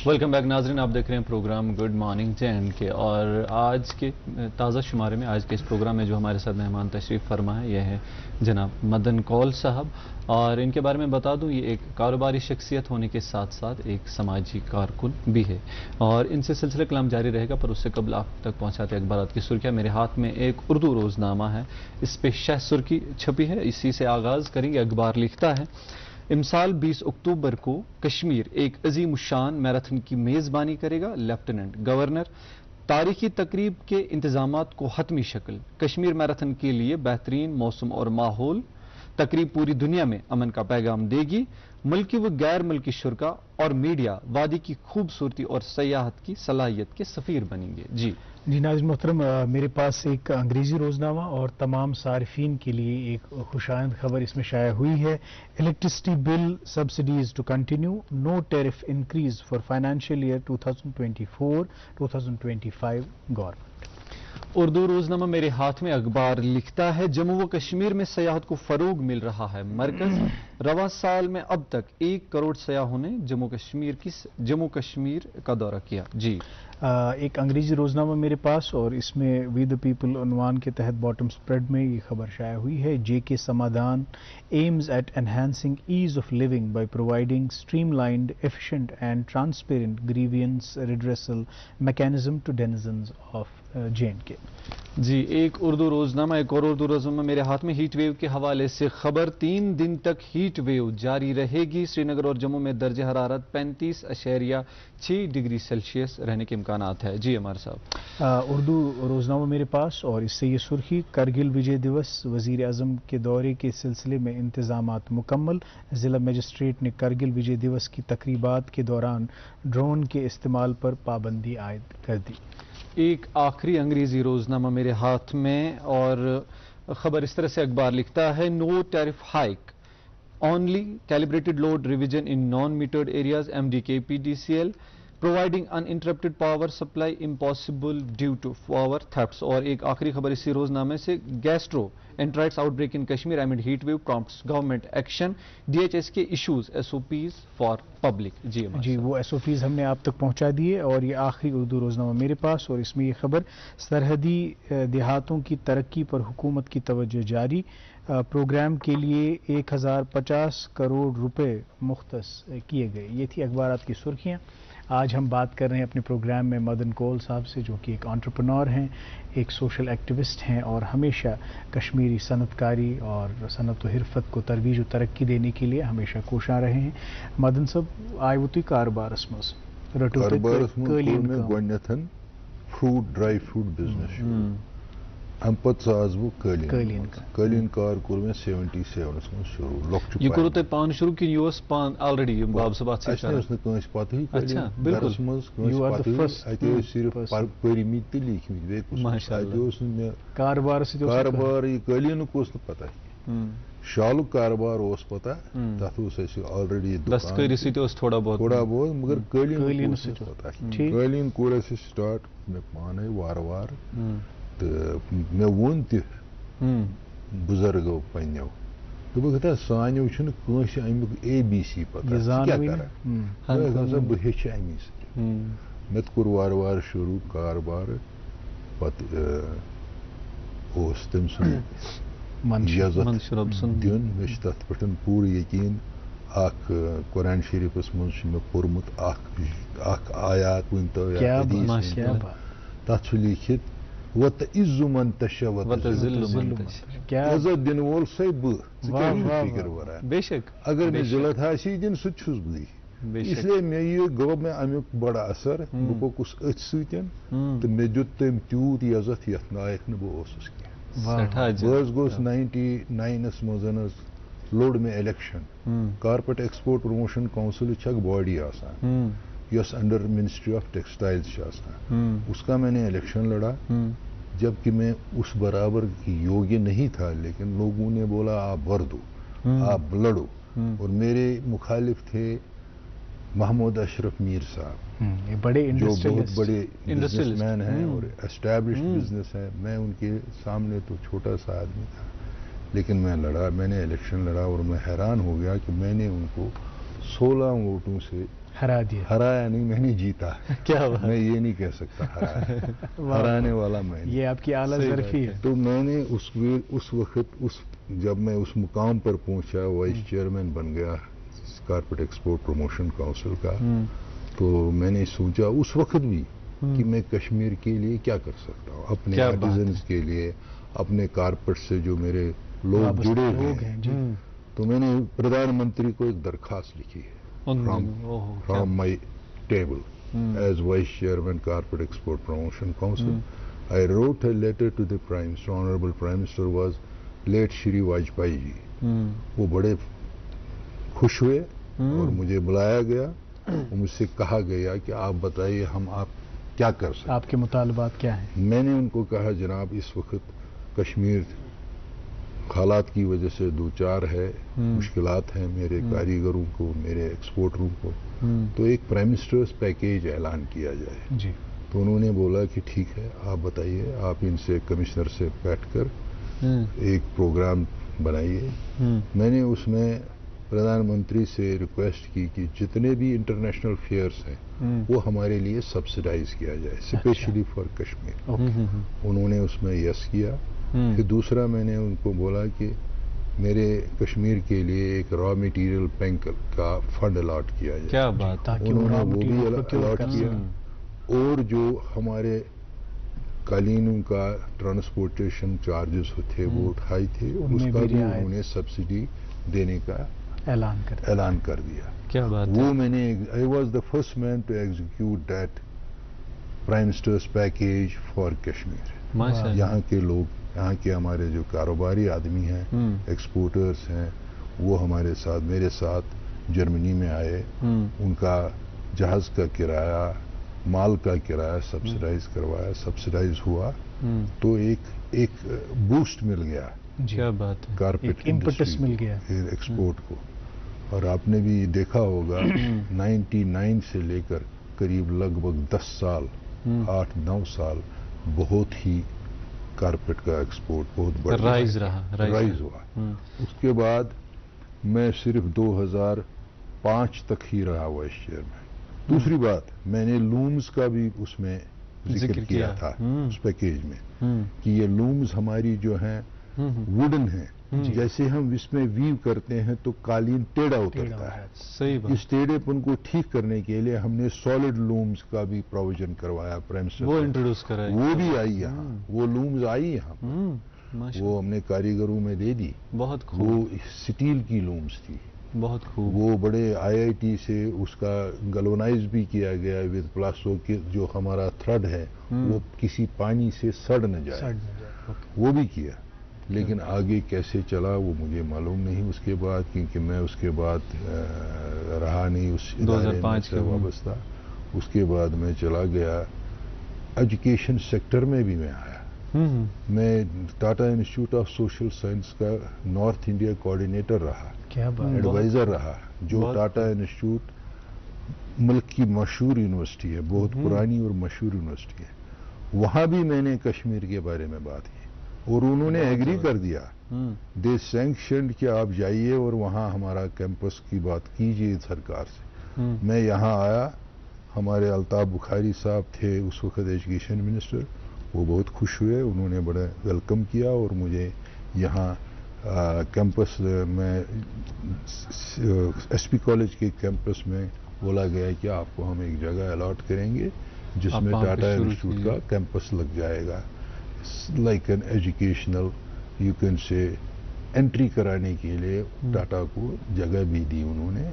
ویلکم بیک ناظرین، آپ دیکھ رہے ہیں پروگرام گڈ مارننگ جے کے، اور آج کے تازہ شمارے میں آج کے اس پروگرام میں جو ہمارے ساتھ مہمان تشریف فرما ہے یہ ہے جناب مدن کول صاحب، اور ان کے بارے میں بتا دوں یہ ایک کاروباری شخصیت ہونے کے ساتھ ساتھ ایک سماجی کارکن بھی ہے، اور ان سے سلسلہ کلام جاری رہے گا، پر اس سے قبل آپ تک پہنچاتے اخبارات کی سرخیاں۔ میرے ہاتھ میں ایک اردو روزنامہ ہے، اس پہ شہ سرخی چھپی ہے، اسی سے آغاز کریں گے۔ اخبار لکھتا ہے امسال 20 اکتوبر کو کشمیر ایک عظیم الشان میراتھن کی میزبانی کرے گا، لیفٹیننٹ گورنر۔ تاریخی تقریب کے انتظامات کو حتمی شکل، کشمیر میراتھن کے لیے بہترین موسم اور ماحول، تقریب پوری دنیا میں امن کا پیغام دے گی، ملکی و غیر ملکی شرکاء اور میڈیا وادی کی خوبصورتی اور سیاحت کی صلاحیت کے سفیر بنیں گے۔ جی ناظرین محترم، میرے پاس ایک انگریزی روزنامہ اور تمام صارفین کے لیے ایک خوشائند خبر اس میں شائع ہوئی ہے۔ Electricity bill subsidies to continue, no tariff increase for financial year 2024-2025 government. Urdu روزنامہ میرے ہاتھ میں اخبار لکھتا ہے جموں و کشمیر میں سیاحت کو فروغ مل رہا ہے، مرکز رواں سال میں اب تک 1 کروڑ سیاحوں نے جموں کشمیر کا دورہ کیا۔ جی ایک انگریزی روزنامہ میرے پاس، اور اس میں وی دا پیپل عنوان کے تحت باٹم سپریڈ میں یہ خبر شائع ہوئی ہے۔ J K Samadhan aims at enhancing ease of living by providing streamlined, efficient and transparent grievance redressal mechanism to denizens of JNK۔ جی ایک اور اردو روزنامہ میرے ہاتھ میں ہیٹ ویو کے حوالے سے خبر، 3 دن تک ہیٹ ویو جاری رہے گی، سری نگر اور جموں میں درجہ حرارت 35.6 ڈگری سیلسیس رہنے کے امکانات ہے۔ جی عمر صاحب، اردو روزنامہ میرے پاس، اور اس سے یہ سرخی، کرگل وجے دیوس، وزیر اعظم کے دورے کے سلسلے میں انتظامات مکمل، ضلع مجسٹریٹ نے کرگل وجے دیوس کی تقریبات کے دوران ڈرون کے استعمال پر پابندی عائد کر دی۔ ایک آخری انگریزی روزنامہ میرے ہاتھ میں، اور خبر اس طرح سے اخبار لکھتا ہے no tariff hike, only calibrated load revision in non metered areas, MDK PDCL providing uninterrupted power supply impossible due to power thefts۔ اور ایک آخری خبر اسی روزنامے سے، gastroenteritis outbreak in Kashmir amid heat wave prompts government action, DHS کے issues SOPs for public. جی وہ SOPs ہم نے آپ تک پہنچا دیے، اور یہ آخری اردو روزنامہ میرے پاس، اور اس میں یہ خبر، سرحدی دیہاتوں کی ترقی پر حکومت کی توجہ جاری، پروگرام کے لیے 1050 کروڑ روپے مختص کیے گئے۔ یہ تھی اخبارات کی سرخیاں۔ آج ہم بات کر رہے ہیں اپنے پروگرام میں مدن کول صاحب سے، جو کہ ایک انٹرپرنور ہیں، ایک سوشل ایکٹیوسٹ ہیں، اور ہمیشہ کشمیری صنعت کاری اور صنعت و حرفت کو ترویج و ترقی دینے کے لیے ہمیشہ کوشاں رہے ہیں۔ مدن صاحب، آئے وہ تھی کاربارس مز فروٹ ڈرائی فروٹ بزنس، ام پتہ آز بہ قالین کار کور میں 77 من شروع، یہ کرو تہ پان شروع کہ یہ پان آلریڈی باب صاحب ات کنس پتہ گرس مز صرف پرمت تو لکھمت بیس کاربار یہ قالین نا پتہ، شالک کاربار پتہ، تک آلریڈی دستکاری تھوڑا بہت، مگر قالین پتہ، قالین کور اس سٹارٹ مے پانے وار وار، تو مے وون تہ بزرگو پنو دوپک سانو چھ امیک ABC پتہ، بہ ہیچ امی سۭتۍ۔ مے کور وار وار شروع کاربار، پتہ تم سن عزت دین، مے تت پہ پور یقین، قرآن شریفس مز مے پورمت آیات ونتو یا حدیث تت لکھت وَتَعِزُّ مَن تَشَاءُ وَتُذِلُّ مَن تَشَاءُ، عزت دن وول سہ فکر ورا، بے شک اگر مے ذلت آسی دن سہ چھس بے، اس لیے مے یہ گو مے امیک بڑا اثر، بہ پوکس اتھ سۭتۍ تو مے دیت تم تیوت عزت یتھ لائق نہ بہ اوسُس کینٛہہ۔ بہٕ گوس 99 مز لوٚڑ مے election, carpet export promotion council چھک باڈی آسان یس انڈر منسٹری آف ٹیکسٹائلز آسان، اس کا میں نے الیکشن لڑا، جبکہ میں اس برابر یوگیہ نہیں تھا، لیکن لوگوں نے بولا آپ بھر دو، آپ لڑو، اور میرے مخالف تھے محمود اشرف میر صاحب، جو بہت بڑے بزنس مین ہیں اور اسٹیبلشڈ بزنس ہے۔ میں ان کے سامنے تو چھوٹا سا آدمی تھا، لیکن میں نے الیکشن لڑا، اور میں حیران ہو گیا کہ میں نے ان کو 16 वोटों से हरा दिया। हराया नहीं, मैंने जीता। क्या बात, मैं ये नहीं कह सकता हराया, हराने वाला मैं। ये आपकी आला ज़रफ़ी है। तो मैंने उस वक्त जब मैं उस मुकाम पर पहुंचा, वाइस चेयरमैन बन गया कारपेट एक्सपोर्ट प्रमोशन काउंसिल का, तो मैंने सोचा उस वक्त भी कि मैं कश्मीर के लिए क्या कर सकता हूँ, अपने आर्टिजन्स के लिए, अपने कारपेट से जो मेरे लोग जुड़े हैं। तो मैंने प्रधानमंत्री को एक दरखास्त लिखी है from my table as vice chairman carpet export promotion council. I wrote a letter to the prime minister. Honorable prime minister was late Shri Vajpayee ji. वो बड़े खुश हुए और मुझे बुलाया गया और मुझसे कहा गया कि आप बताइए हम आप क्या कर सकते हैं, आपके मुतालबात क्या हैं। मैंने उनको कहा जनाब इस वक्त कश्मीर हालात की वजह से दो चार है, मुश्किलात हैं मेरे कारीगरों को, मेरे एक्सपोर्टरों को, तो एक प्राइम मिनिस्टर्स पैकेज ऐलान किया जाए जी। तो उन्होंने बोला कि ठीक है आप बताइए, आप इनसे कमिश्नर से बैठकर एक प्रोग्राम बनाइए। मैंने उसमें प्रधानमंत्री से रिक्वेस्ट की कि जितने भी इंटरनेशनल फेयर्स हैं वो हमारे लिए सब्सिडाइज किया जाए, स्पेशली फॉर कश्मीर। उन्होंने उसमें यस किया। फिर दूसरा मैंने उनको बोला कि मेरे कश्मीर के लिए एक रॉ मटेरियल बैंक का फंड अलॉट किया जाए। क्या बात, उन्होंने वो भी अलॉट किया। और जो हमारे कालीनों का ट्रांसपोर्टेशन चार्जेस थे वो उठाए थे, उसका भी उन्होंने सब्सिडी देने का ऐलान कर दिया। क्या बात, वो मैंने I was the first man to execute that prime minister's package for Kashmir. यहाँ के लोग, यहाँ के हमारे जो कारोबारी आदमी हैं, एक्सपोर्टर्स हैं, वो हमारे साथ मेरे साथ जर्मनी में आए। उनका जहाज का किराया, माल का किराया सब्सिडाइज करवाया, सब्सिडाइज हुआ तो एक बूस्ट मिल गया। क्या बात है, कारपेट इम्पटस मिल गया एक्सपोर्ट को। और आपने भी देखा होगा 99 से लेकर करीब लगभग 10 साल 8-9 साल बहुत ही कारपेट का एक्सपोर्ट बहुत बड़ा राइज हुआ। उसके बाद मैं सिर्फ 2005 तक ही रहा वाइस चेयरमैन। दूसरी बात, मैंने लूम्स का भी उसमें जिक्र किया था उस पैकेज में कि ये लूम्स हमारी जो हैं वुडन है, जैसे हम इसमें वीव करते हैं तो कालीन टेढ़ा उतरता है। सही बात। इस टेढ़ेपन को ठीक करने के लिए हमने सॉलिड लूम्स का भी प्रोविजन करवाया प्राइम मिनिस्टर, वो इंट्रोड्यूस कराया, वो भी आई यहाँ, वो लूम्स आई यहाँ, वो हमने कारीगरों में दे दी। बहुत खूब। वो स्टील की लूम्स थी, बहुत खूब। वो बड़े IIT से उसका गलोनाइज भी किया गया विद प्लास्टो के, जो हमारा थ्रेड है वो किसी पानी से सड़ न जाए, वो भी किया। लेकिन आगे कैसे चला वो मुझे मालूम नहीं उसके बाद, क्योंकि मैं उसके बाद रहा नहीं उस इदारे में से वाबस्ता। उसके बाद मैं चला गया एजुकेशन सेक्टर में भी मैं आया। मैं Tata institute of social science का नॉर्थ इंडिया कोऑर्डिनेटर रहा, एडवाइजर रहा, जो टाटा इंस्टीट्यूट मुल्क की मशहूर यूनिवर्सिटी है, बहुत पुरानी और मशहूर यूनिवर्सिटी है। वहां भी मैंने कश्मीर के बारे में बात की और उन्होंने एग्री कर दिया। दे सैंक्शनड कि आप जाइए और वहाँ हमारा कैंपस की बात कीजिए सरकार से। मैं यहाँ आया, हमारे अल्ताफ बुखारी साहब थे उस वक्त एजुकेशन मिनिस्टर, वो बहुत खुश हुए, उन्होंने बड़ा वेलकम किया और मुझे यहाँ कैंपस में SP कॉलेज के कैंपस में बोला गया कि आपको हम एक जगह अलॉट करेंगे जिसमें टाटा इंस्टीट्यूट का कैंपस लग जाएगा, like an educational you can say. Entry कराने के लिए टाटा को जगह भी दी उन्होंने।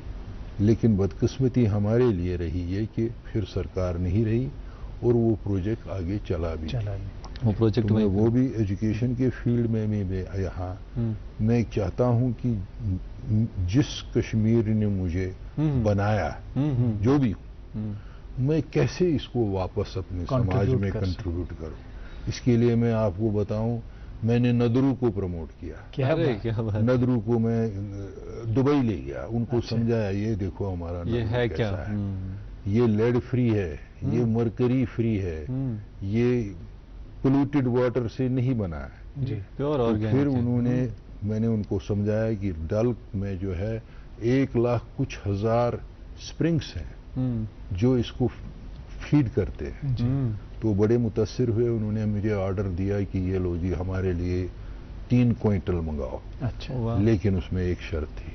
लेकिन बदकिस्मती हमारे लिए रही है कि फिर सरकार नहीं रही और वो प्रोजेक्ट आगे चला भी वो प्रोजेक्ट में वो भी एजुकेशन के फील्ड में भी यहाँ मैं चाहता हूँ कि जिस कश्मीर ने मुझे बनाया जो भी, मैं कैसे इसको वापस अपने समाज में कंट्रीब्यूट करूँ। इसके लिए मैं आपको बताऊं, मैंने नदरू को प्रमोट किया। नदरू को मैं दुबई ले गया, उनको समझाया ये देखो हमारा ये है क्या है, ये लेड फ्री है, ये मरकरी फ्री है, ये पोल्यूटेड वाटर से नहीं बना है, प्योर ऑर्गेनिक। फिर मैंने उनको समझाया कि डल में जो है 1,00,000 कुछ हजार स्प्रिंग्स हैं जो इसको फीड करते हैं। तो बड़े मुतासिर हुए, उन्होंने मुझे ऑर्डर दिया कि ये लो जी हमारे लिए 3 क्विंटल मंगाओ। अच्छा। लेकिन उसमें एक शर्त थी,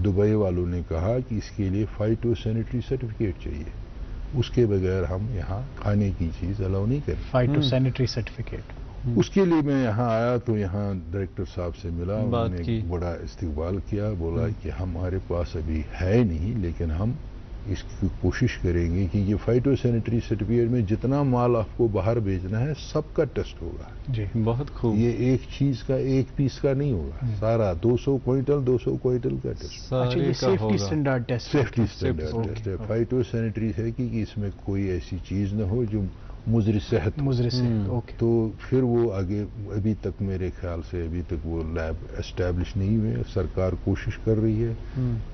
दुबई वालों ने कहा कि इसके लिए फाइटो सैनिटरी सर्टिफिकेट चाहिए, उसके बगैर हम यहाँ खाने की चीज अलाउ नहीं करें। Phyto sanitary certificate. उसके लिए मैं यहाँ आया तो यहाँ डायरेक्टर साहब से मिला, उन्होंने बड़ा इस्तकबाल किया, बोला कि हमारे पास अभी है नहीं, लेकिन हम इसकी कोशिश करेंगे कि ये फाइटो सैनिटरी सर्टिफिकेट में जितना माल आपको बाहर भेजना है सबका टेस्ट होगा। जी, बहुत खूब। ये एक चीज का, एक पीस का नहीं होगा, सारा 200 क्विंटल का टेस्ट। अच्छा, ये safety standard test, safety standard test है। फाइटो सैनिटरी है कि इसमें कोई ऐसी चीज न हो जो मुजर सेहत। ओके। तो फिर वो आगे, अभी तक मेरे ख्याल से अभी तक वो लैब एस्टैब्लिश नहीं हुए। सरकार कोशिश कर रही है,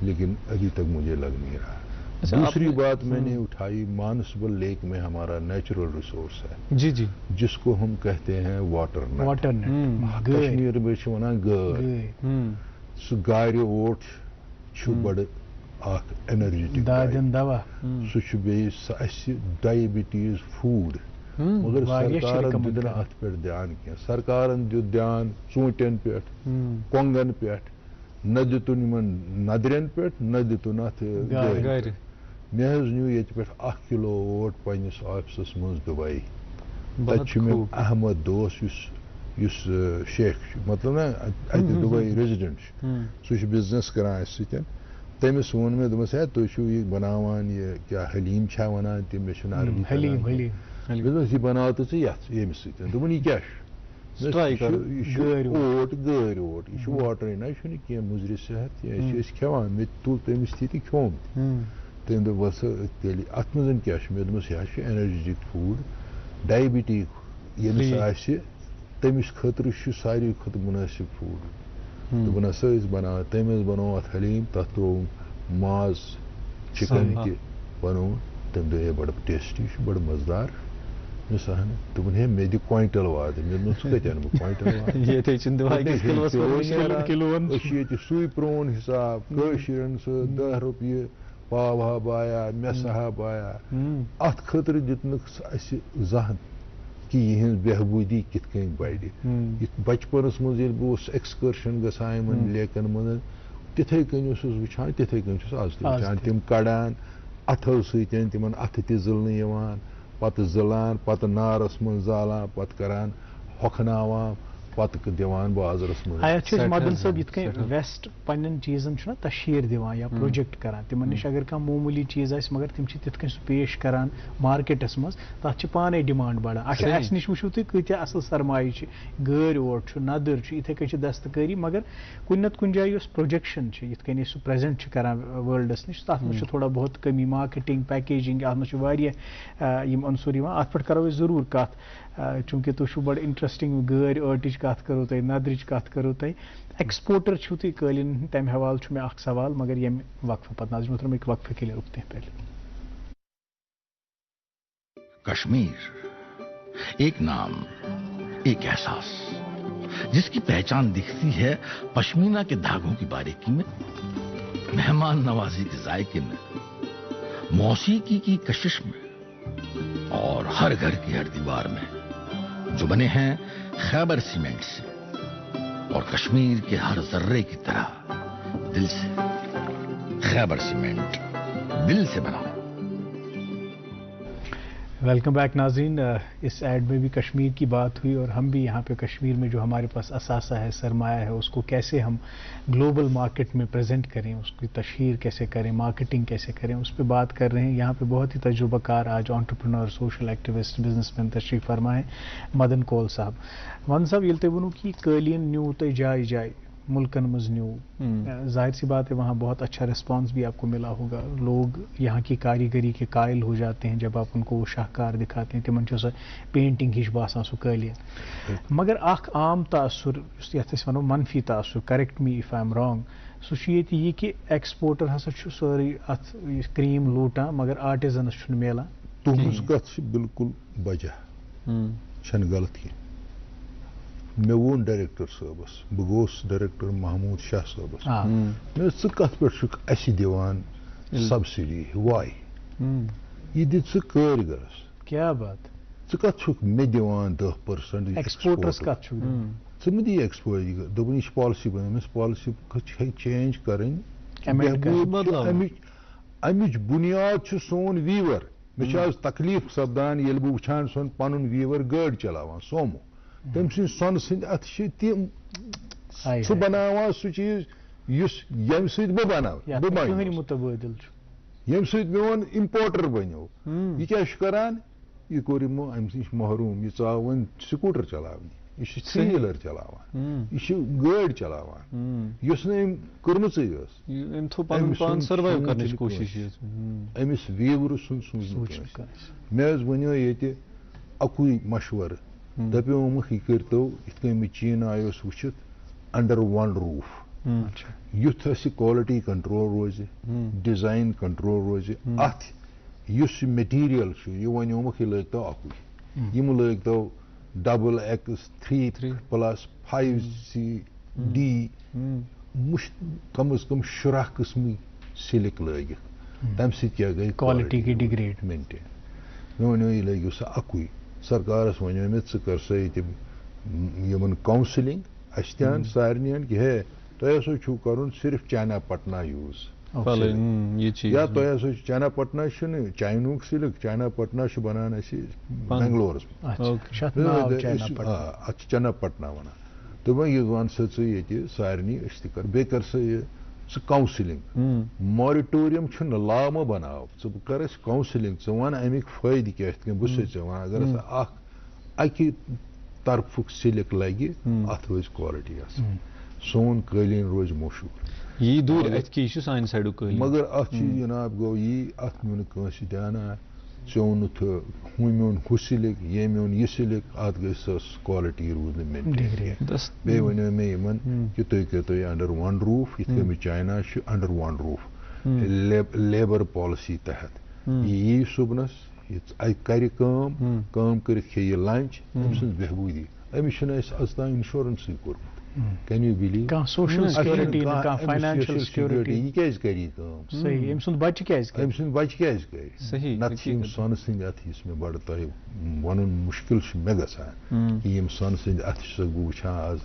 लेकिन अभी तक मुझे लग नहीं रहा। दूसरी बात मैंने उठाई, मानसबल लेक में हमारा नेचुरल रिसोर्स है, जी जी, जिसको हम कहते हैं वाटर नट। कश्मीर में वना गर सु गारि ओट छु बड़ आख एनर्जेटिक दवा सु डायबिटीज फूड। मगर सरकारन दित अत पे ध्यान क्या, सरकारन दित ध्यान ऊंटन पे, कोंगन पे, न दितुन नदरन पे, न दितुन अत गारि। मे न्यू ये पे 1 किलो ओट पन्निस ऑफिसस मज दुबई। तत मे अहमद दोस्त युस शेख, मतलब ना अत दुबई रेजिडेंट, सह बिजनेस करान अस सतन। तमिस वोन मे दोपस है तुम ये बनावान, ये क्या हलीम छा वनान, मे अरबी हलीम ये बनाओ तो यमिस सतन। दोपन ये क्या ओट गारि ओट, यह वाटर ना, यह मुजर सेहत, यह खेवान। मे तुल तमिस ती खोम, तम दोप बस तेल अत मज क्या, मे दोपस यह एनर्जेटिक फूड, डायबिटिक यमिस आसि तमिस खतर सारे खुद मुनासिब फूड। दोपन हसा बना, तम बनो अत हलीम, तथ त्रो माज चिकन तह बनो, तम दे बड़ टेस्टी, बड़ मजेदार। मे सहन दोपन है मे दि क्विंटल वाद, मे दोप सह कत बह क्विंटल सुई प्रोन हिसाब, कशरन सह 10 रुपये पाव हा बाया, मेसा हा बाया। अत खतर दितन जहन कि यह बेहबूदी कित बढ़। बचपनस मज बस एक्सकर्शन गसान लेकन मज, तिथे कन वुचान, तिथे कन आज वुचान। तम कड़ान अथो सतन, तिमन अथ तिलन, पत जिलान, पत नारस मन जालान, पत करान होखनावान, पत दिवान बाजारस मज। मदन साहब यिथ कन वेस्ट पन्न चीजन तशीर दिवान या प्रोजेक्ट करान, तिमन निश अगर कह मामूली चीज आस, मगर तिम तिथ कन सह पेश करान मार्केटस मज, तथ पाने डिमांड बढ़ान। अच्छा, अस निश वुचो तुम कत्या असल सरमाय गारि ओट नदर इथे कन दस्तकारी, मगर कुन नत कुन जाय प्रोजेक्शन यिथ कन सह प्रेजेंट करान वर्ल्डस निश, तथ मज थोड़ा बहुत कमी, मार्केटिंग, पैकेजिंग, अत मज वारियाह अंसुर यिवान। अत पे करो जरूर कत, चूंकि तुम बड़ इंटरेस्टिंग गारि ओटिच कत करो तुम, नदरिच कत करो तुम, एक्सपोर्टर छो तुम कालीन, तम हवाल मे अख सवाल, मगर ये वक्फे पत नाज़िम मोहतरम एक वक्फे के लिए रुकते हैं पहले। कश्मीर एक नाम, एक एहसास, जिसकी पहचान दिखती है पश्मीना के धागों की बारीकी में, मेहमान नवाजी के जायके में, मौसीकी की कशिश में, और हर घर की हर दीवार में, जो बने हैं खैबर सीमेंट से और कश्मीर के हर जर्रे की तरह दिल से। खैबर सीमेंट, दिल से बनाओ। वेलकम बैक नाज़रीन। इस एड में भी कश्मीर की बात हुई, और हम भी यहाँ पे कश्मीर में जो हमारे पास असासा है, सरमाया है, उसको कैसे हम ग्लोबल मार्केट में प्रेजेंट करें, उसकी तशहीर कैसे करें, मार्केटिंग कैसे करें, उस पर बात कर रहे हैं। यहाँ पे बहुत ही तजुर्बाकार आज एंटरप्रेन्योर, सोशल एक्टिविस्ट, बिजनेसमैन तशरीफ फरमा है मदन कौल साहब। मदन साहब ये तो वनो कि कालीन न्यू तो जाय जाय मुल्कन मज न्यू, जाहिर सी बात है वहाँ बहुत अच्छा रिस्पांस भी आपको मिला होगा। लोग यहाँ की कारीगरी के कायल हो जाते हैं जब आप उनको वो शाहकार दिखाते हैं, तिमन सो पेंटिंग हिश बासान सो कालीन। मगर अख आम तासुर ये मनफी तासुर, correct me if I am wrong, सह ये कि एक्सपोर्टर हसा सारी अत क्रीम लूटान, मगर आर्टिजनस मिलान। तुहज कथ बिल्कुल बजा, छन गलत की। मे वोन डायरेक्टर साहबस बह गोस डायरेक्टर महमूद शाह साहबस मे च कत पे अस दिवान सब्सिडी वाई ये दित कारीगरस क्या बात च कत मे दिवान 10% एक्सपोर्टर्स कत च मे दी एक्सपोर्ट दोपन यह पॉलिसी बन पॉलिसी चेंज करें अमिच बुनियाद सोन वीवर मे तकलीफ सपदान ये बह वुचान सोन पन वीवर गाड़ चलावान सोमो तम सन सद अत तम बनावान सह चीज यम सद बह बनाव मुतबादिल यम सद मोन इम्पोर्टर बनो यह क्या करान यह कोर यमो अम नश महरूम यह चाव वन स्कूटर चलावन यह थ्री व्हीलर चलावान यह गाड़ चलावान यस कर्मच अमिस वीवर सुन मे वनो ये अकुई मशवर दपो यह करतो इत चीन आयो वुचित अंडर वन रूफ युथ क्वालिटी कंट्रोल रोज डिजाइन कंट्रोल रोज अत मटीरियल यह वनोमुख यह लगतो अकुई यम लगतो XXX3+5C D कम अज कम 10 किस्म सिलिक लगित तम क्या गई क्वालिटी की डिग्रेड मेंटेन मे वो यह लगे सह अकुई सरकारस वो मे कर सा ये काउंसलिंग अन सारे कि हे तुम छू कर सिर्फ चाइना पटना यूज या तुम चाइना पटना चाइनूक सिलिक चाइना पटना बनान बेंगलोरस चाइना पटना वन तो यह वन सा ये सारे कर बे कर सा काउंसलिंग मॉरिटोरियम ला म बनाव कर काउंसलिंग वन अमिक फायदे क्या बस वन अगर अकि तरफ सिलिक लगे अत रोज क्वालिटी सोन कालीन रोज मशहूर यह दूर सान साइड मगर अत जनाब गो यह अत मोन ध्यान चोन मोन हु सिलिक ये मोन यह सिलिक अत गई क्वालिटी रूद बे वन मे कि तुम करो अंडर वन रूफ इत China under one roof labour policy तहत यह सुबनस कर कर खे लंच अम सज बेहबूदी अमिस अज तान इंश्योरेंस कोर्मुत can you believe social security financial security यह क्या करी सही अम सुंद बच्चे क्या कर नत सन सद अत मे बड़ तुम वन मुश्किल मे गसान कि यम सन सद अत बह वुचान आज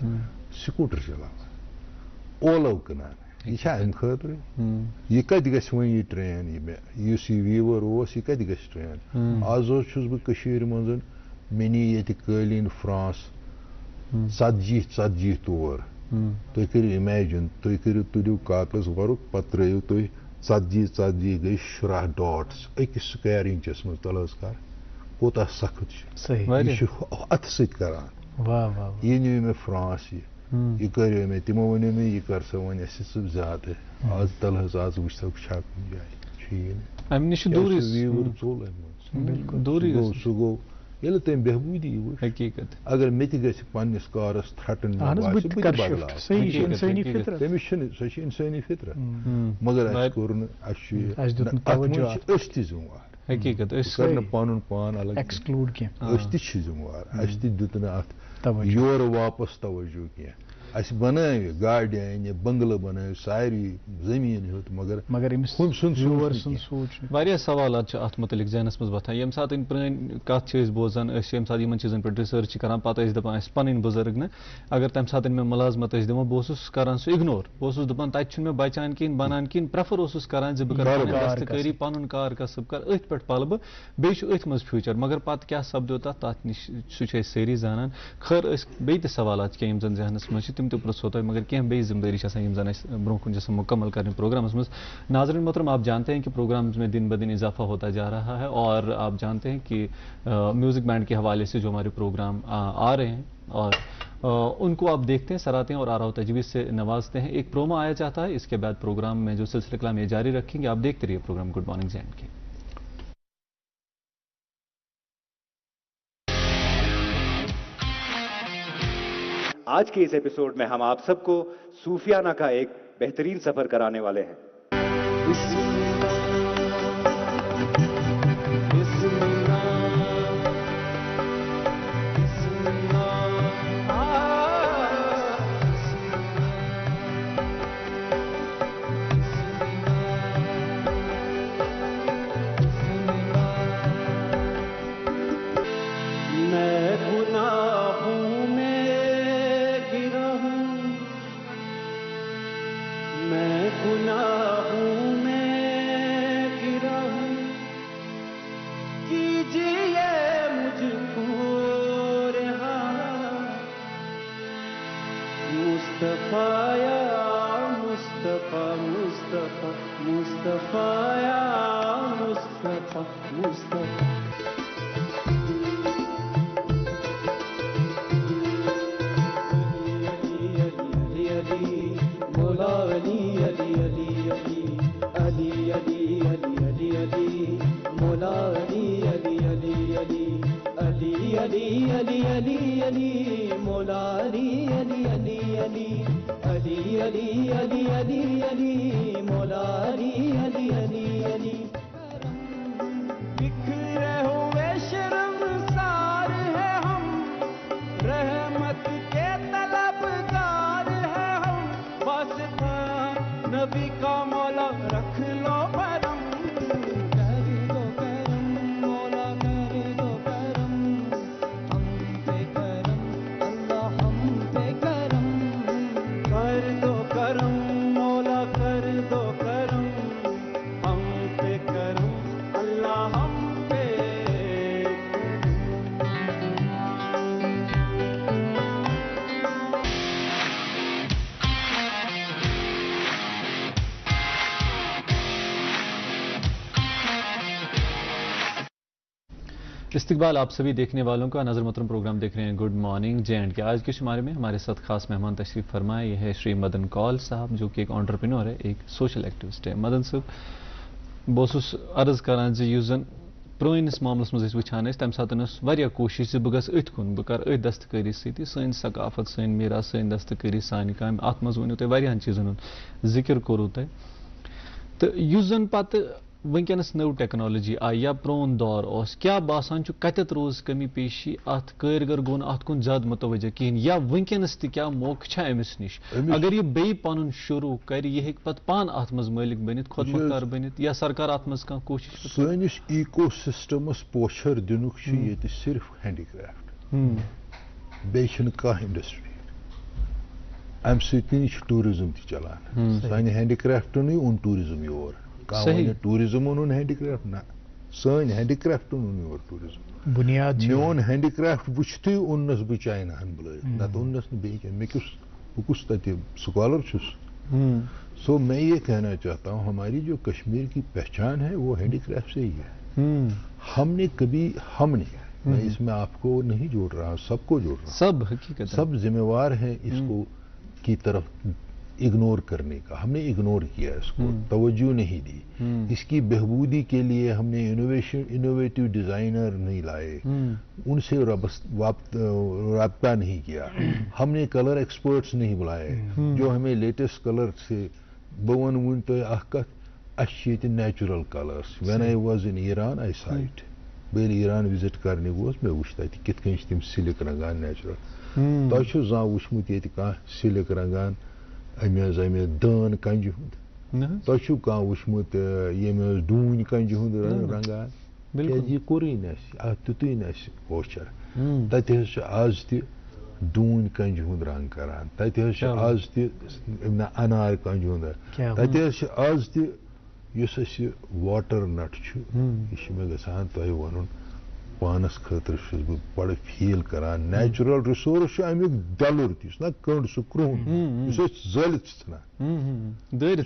स्कूटर चलावान ओलो कनान यह अम खतर यह कत गि वन यह ट्रेन इस वीवर यह कत गि ट्रेन आज बह मज मे नी ये कालीन फ्रांस 40 तौर तुम करो इमेजिन तुम करो तुलियो कागज वर्क पे त्रो तुम 40 गई 10 डॉट्स अकिस स्क्वायर इंचस मज तलस कर कोता सख्त यह अथ सरान यह नी मे फ्रांस यह करो मे तमो वन मे यह कर सा वन ज्यादा आज तलस आज वुच छा कुन जाए सह गो ये तम बेहबूदी हकीकत अगर मे पन्निस कारस थ्रटन इंसानी फितरत मगर जुम्मेवार हकीकत पन पान अलग एक्सक्लूड जुम्मेवार दुत योर वापस तवज्जो क्या बनाव गाड़ अन बंगल बनाव सारी जमीन हेत मगर सवाल अत मुतलिक जहनस मज वथान ये सात पुरान कत बोजान ये सात चीजन पे रिसर्च करान पे दपान पन बुजुर्ग न अगर तम सात मे मुलाजमत दिवान बह करान सह इग्नोर बह दपान तत मे बचान कहीं बनान कहीं प्रेफर करान दस्तकारी पन कार कसब कर अथ पे पल बह बे मज फ्यूचर मगर पत क्या सपदो तथ नश सह सारी जानान खैर बे सवाल क्या जहनस मज तम तो पृछो तुम मगर क्या बे जिम्मेदारी जन ब्रो कुन मुकम्मल करने प्रोग्रामस मज नाज़रीन मोहतरम आप जानते हैं कि प्रोग्राम्स में दिन ब दिन इजाफा होता जा रहा है और आप जानते हैं कि म्यूज़िक बैंड के हवाले से जो हमारे प्रोग्राम आ रहे हैं और उनको आप देखते हैं सराहते हैं और आरा तजवीज़ से नवाजते हैं। एक प्रोमो आया जाता है, इसके बाद प्रोग्राम में जो सिलसिला कलाम ये जारी रखेंगे। आप देखते रहिए प्रोग्राम गुड मॉर्निंग ज़ैन के। आज के इस एपिसोड में हम आप सबको सूफियाना का एक बेहतरीन सफर कराने वाले हैं। Mustafa ya Mustafa, Mustafa. बिखरे हुए शर्मसार है हम, रहमत के तलबगार है हम, वास्ता नबी का मौला रख लो भरम, कर दो करम मौला कर दो करम, हम पे करम अल्लाह हम पे करम, कर दो करम मौला कर दो करम, हम पे करम अल्लाह हम पे इस्तकबाल आप सभी देखने वालों का। नज़र मोहतरम प्रोग्राम देख रहे हैं गुड मॉर्निंग जे&के। आज के शुमारे में हमारे साथ खास मेहमान तशरीफ़ फरमाए। ये है श्री मदन कौल साहब, जो कि एक एंटरप्रेन्योर है, एक सोशल एक्टिविस्ट है। मदन साहब बहुत अर्ज करान यूजन पुरानिस मामलस मज वुचान तम सात वारिया कोशिश बह गस अथ कुन बह कर दस्तकारी सती सन सकाफत सन मीरास सन दस्तकारी सान काम अत मज वो तुम वारियान चीजन हूं जिक्र कोरू तुम तो युस जन पत वनकस नव टेक्नोलॉजी आई या प्रोन दौर उस क्या बासान कतत रोज कमी पेशी अत कारीगर गो अत कुन ज्यादा मुतवजह कहें या वनकस क्या मौका अमिस नश अगर यह बे पन शुरू कर यह हेक पत पान अत मज मालिक बनित खुद मुख्तार बनित या सरकार अत मज कह कोशिश सनिस इको सिस्टमस पोशर दिनुक सिर्फ हैंडीक्राफ्ट बेन कह इंडस्ट्री अम सतन टूरिज्म चलान सान हैंडीक्राफ्टन उन tourism your tourism own handicraft ना सन हैंडीक्राफ्ट ओन योर टूरिज्म बुनियाद मोन हैंडीक्राफ्ट वुचते ओनस बह चाइना बुल नत ओनस मे कुस तत स्कॉलर छुस सो मैं ये कहना चाहता हूँ हमारी जो कश्मीर की पहचान है वो हैंडीक्राफ्ट से ही है। हमने मैं इसमें आपको नहीं जोड़ रहा, सबको जोड़ रहा, सब हकीकत सब जिम्मेवार हैं इसको की तरफ इग्नोर करने का। हमने इग्नोर किया इसको, तवज्जो नहीं दी। इसकी बेहबूदी के लिए हमने इनोवेटिव डिजाइनर नहीं लाए, उनसे राब्ता नहीं किया, हमने कलर एक्सपर्ट्स नहीं बुलाए जो हमें लेटेस्ट कलर से बवन वन तो natural colours. When I was in Iran I saw it. बेल ईरान विजिट करने गोस मैं वुच तत कित कन तम सिलिक रंगान नेचुरल। तुम जा वुचमुत ये सिलिक रंगान अमे दान कंज हुंद, तुम कह वुचमुत ये डून कंज हुंद रंगान, यह कोरी तुतुन पोचर तत आज त डून कंज हुंद रंग करान, तत आज त अनार कंज हुंद, तत आज त वाटर नट यह मे गसान तुह वन पानस खतर बड़ फील करान। नेचुरल रिसोर्स अमुक दलुर ना कंड सह क्रोहन जलित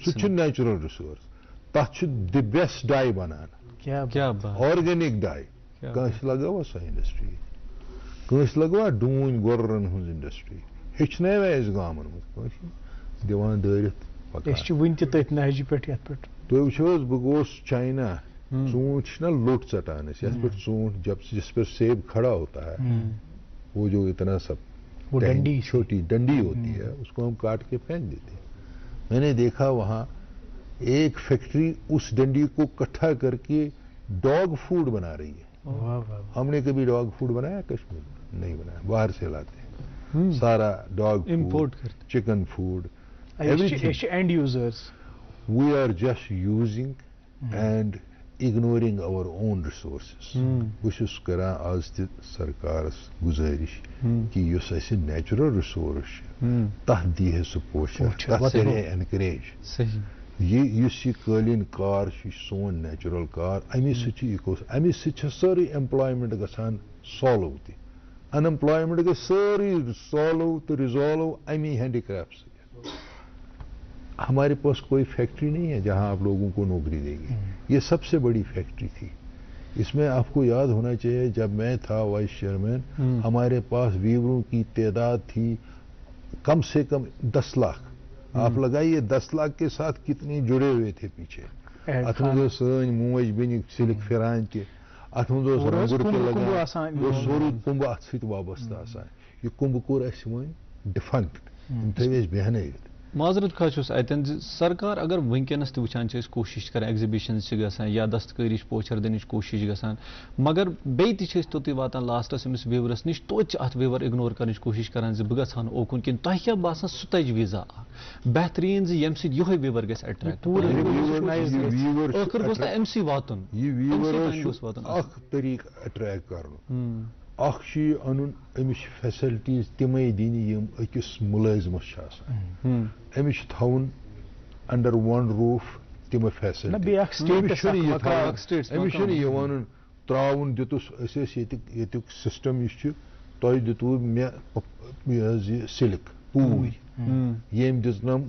सह नेचुरल रिसोर्स, तथ द बेस्ट डाई बनान, ऑर्गेनिक डाई। कंस लगवा सा इंडस्ट्री, कंस लगवा डून गोर्रन हज इंडस्ट्री, हेचन गामन मज दिवान दारित वन तथ नहज पे तुम वो बह गोस चाइना, ऊंट ना लोट चटान पे ऊंट जिस पर सेब खड़ा होता है वो जो इतना सब छोटी डंडी होती है उसको हम काट के फेंक देते हैं। मैंने देखा वहां एक फैक्ट्री उस डंडी को इकट्ठा करके डॉग फूड बना रही है। हमने कभी डॉग फूड बनाया कश्मीर में? नहीं बनाया, बाहर से लाते हैं सारा dog import food, chicken food, and users. We are just using and ignoring our own resources. बस करा आज त सरकार गुजारिश कि युस अस नेचुरल रिसोर्स तथ दी है सह पोशर, तथ करे एनकरेज। ये कालीन कार सोन नेचुरल कार, अमे सारी एम्प्लॉयमेंट गसान सॉल्व त, अनएम्प्लॉयमेंट गई सारी सॉल्व तो रिजॉल्व अमी हैंडीक्राफ्ट। हमारे पास कोई फैक्ट्री नहीं है जहां आप लोगों को नौकरी देंगे। ये सबसे बड़ी फैक्ट्री थी। इसमें आपको याद होना चाहिए, जब मैं था वाइस चेयरमैन, हमारे पास वीवरों की तादाद थी कम से कम 10 लाख। आप लगाइए 10 लाख के साथ कितने जुड़े हुए थे पीछे। अत सन मोज बन सिल्क फिरान के, अत रंगुर के लगा, सोरे कुंभ अत सत वाबस्त आसान। ये कुंभ कोर अस वन डिफंक्ट थवे बहन। माजरत खास अतन सरकार अगर वनकस तचान कोशिश कर एग्जिबिशन या दस्तकारी पोचर दिन कोशिश गसान, मगर बेत तोत वातान लास्टस अमिस विवरस नश तोत अत विवर इग्नोर कर कोशिश करान बह गहा ओकुन किन तह क्या बासान सह तजवीज़ा बेहतरीन यम सह विवर गस अट्रैक्ट आखिर गोस एमसी वातन तरीक अट्रैक्ट कर अन अमिश फैसिलिटीज तमें दिन यम अकिस मुलाजिमस अमिश थवन अंडर वन रूफ तम फैसिलिटी अमिश वन त्राउन दितुस युक सिस्टम तुह दितु मे सिल्क पूर यम दितनम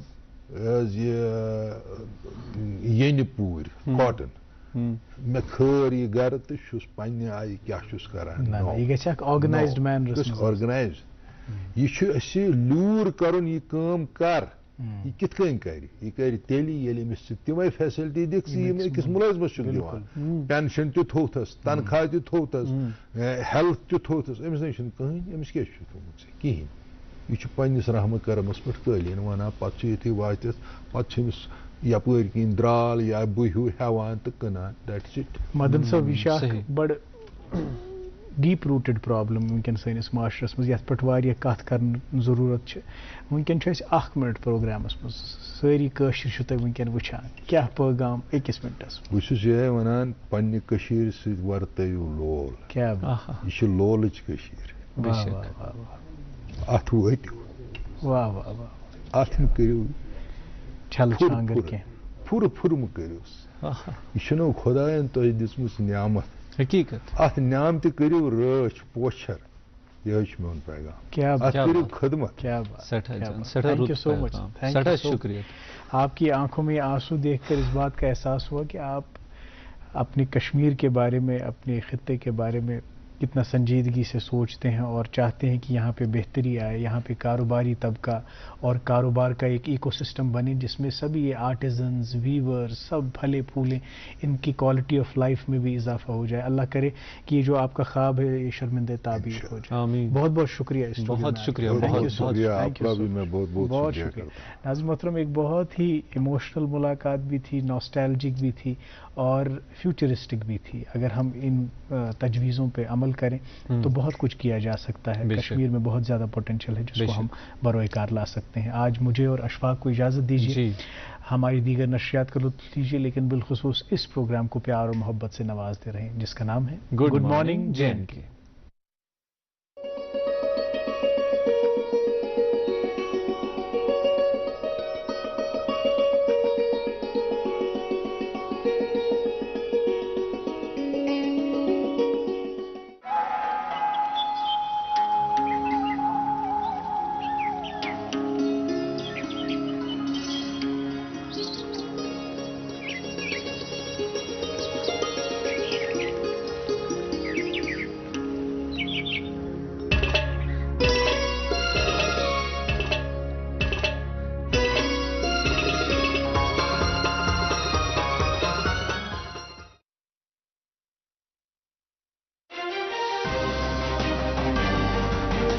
ये पूर कॉटन मे खर यह गर तो पे आय क्या ऑर्गनाइज यह लूर कर यह कर यह कित कर तेल तमें फैसिलिटी दिख अकिस मुलाजिमस दिवान पेंशन थोथस तनख्वाह थोथस हेल्थ थोथस अमिस नश कहें अमिस क्या कहें यह पन्निस रहम करमस पे कलीन वन पे युथु वात पे यपर किन द्राल या बुह हेवान तो कनान दैट्स इट। मदन साहब यह बड़ डीप रूटेड प्रॉब्लम वनकन सैनिस माशरस मज यथ पे वारिया कथ करन जरूरत वनकन 1 मिनट प्रोग्रामस मज सारी कशिर तुम वनकन वुचान क्या पैगाम 1 मिनटस बस ये वनान पन्ने कशीर सत वर्तयु लोल क्या यह लोलच कशीर अथ वतिव वाह वाह वाह अथ करियो छल छांगर के फुर फुरम करियोस यह खुदायन तुह दिसमुस नियामत हकीकत अथ नियामत करियो रच पोछर यह मेन पैगाम क्या करियो खदमत। क्या बात, thank you so much, thank you शुक्रिया। आपकी आंखों में आंसू देखकर इस बात का एहसास हुआ कि आप अपने कश्मीर के बारे में, अपने खित्ते के बारे में कितना संजीदगी से सोचते हैं और चाहते हैं कि यहाँ पे बेहतरी आए, यहाँ पे कारोबारी तबका और कारोबार का एक इकोसिस्टम बने जिसमें सभी ये आर्टिजन्स, वीवर्स सब फले फूलें, इनकी क्वालिटी ऑफ लाइफ में भी इजाफा हो जाए। अल्लाह करे कि ये जो आपका ख्वाब है ये शर्मिंदे ताबीर हो जाए। आमीन। बहुत बहुत शुक्रिया। बहुत शुक्रिया, बहुत शुक्रिया आपका भी, मैं बहुत शुक्रिया। नाज़िम मोहतरम, एक बहुत ही इमोशनल मुलाकात भी थी, नॉस्टैल्जिक भी थी और फ्यूचरिस्टिक भी थी। अगर हम इन तजवीज़ों पे अमल करें तो बहुत कुछ किया जा सकता है। कश्मीर में बहुत ज़्यादा पोटेंशियल है जिसको हम बरोएकार ला सकते हैं। आज मुझे और अशफाक को इजाज़त दीजिए, हमारी दीगर नशरियात का लुत्फ़ लीजिए, लेकिन बिलखुसूस इस प्रोग्राम को प्यार और मोहब्बत से नवाजते रहें जिसका नाम है गुड मॉर्निंग जे एंड के।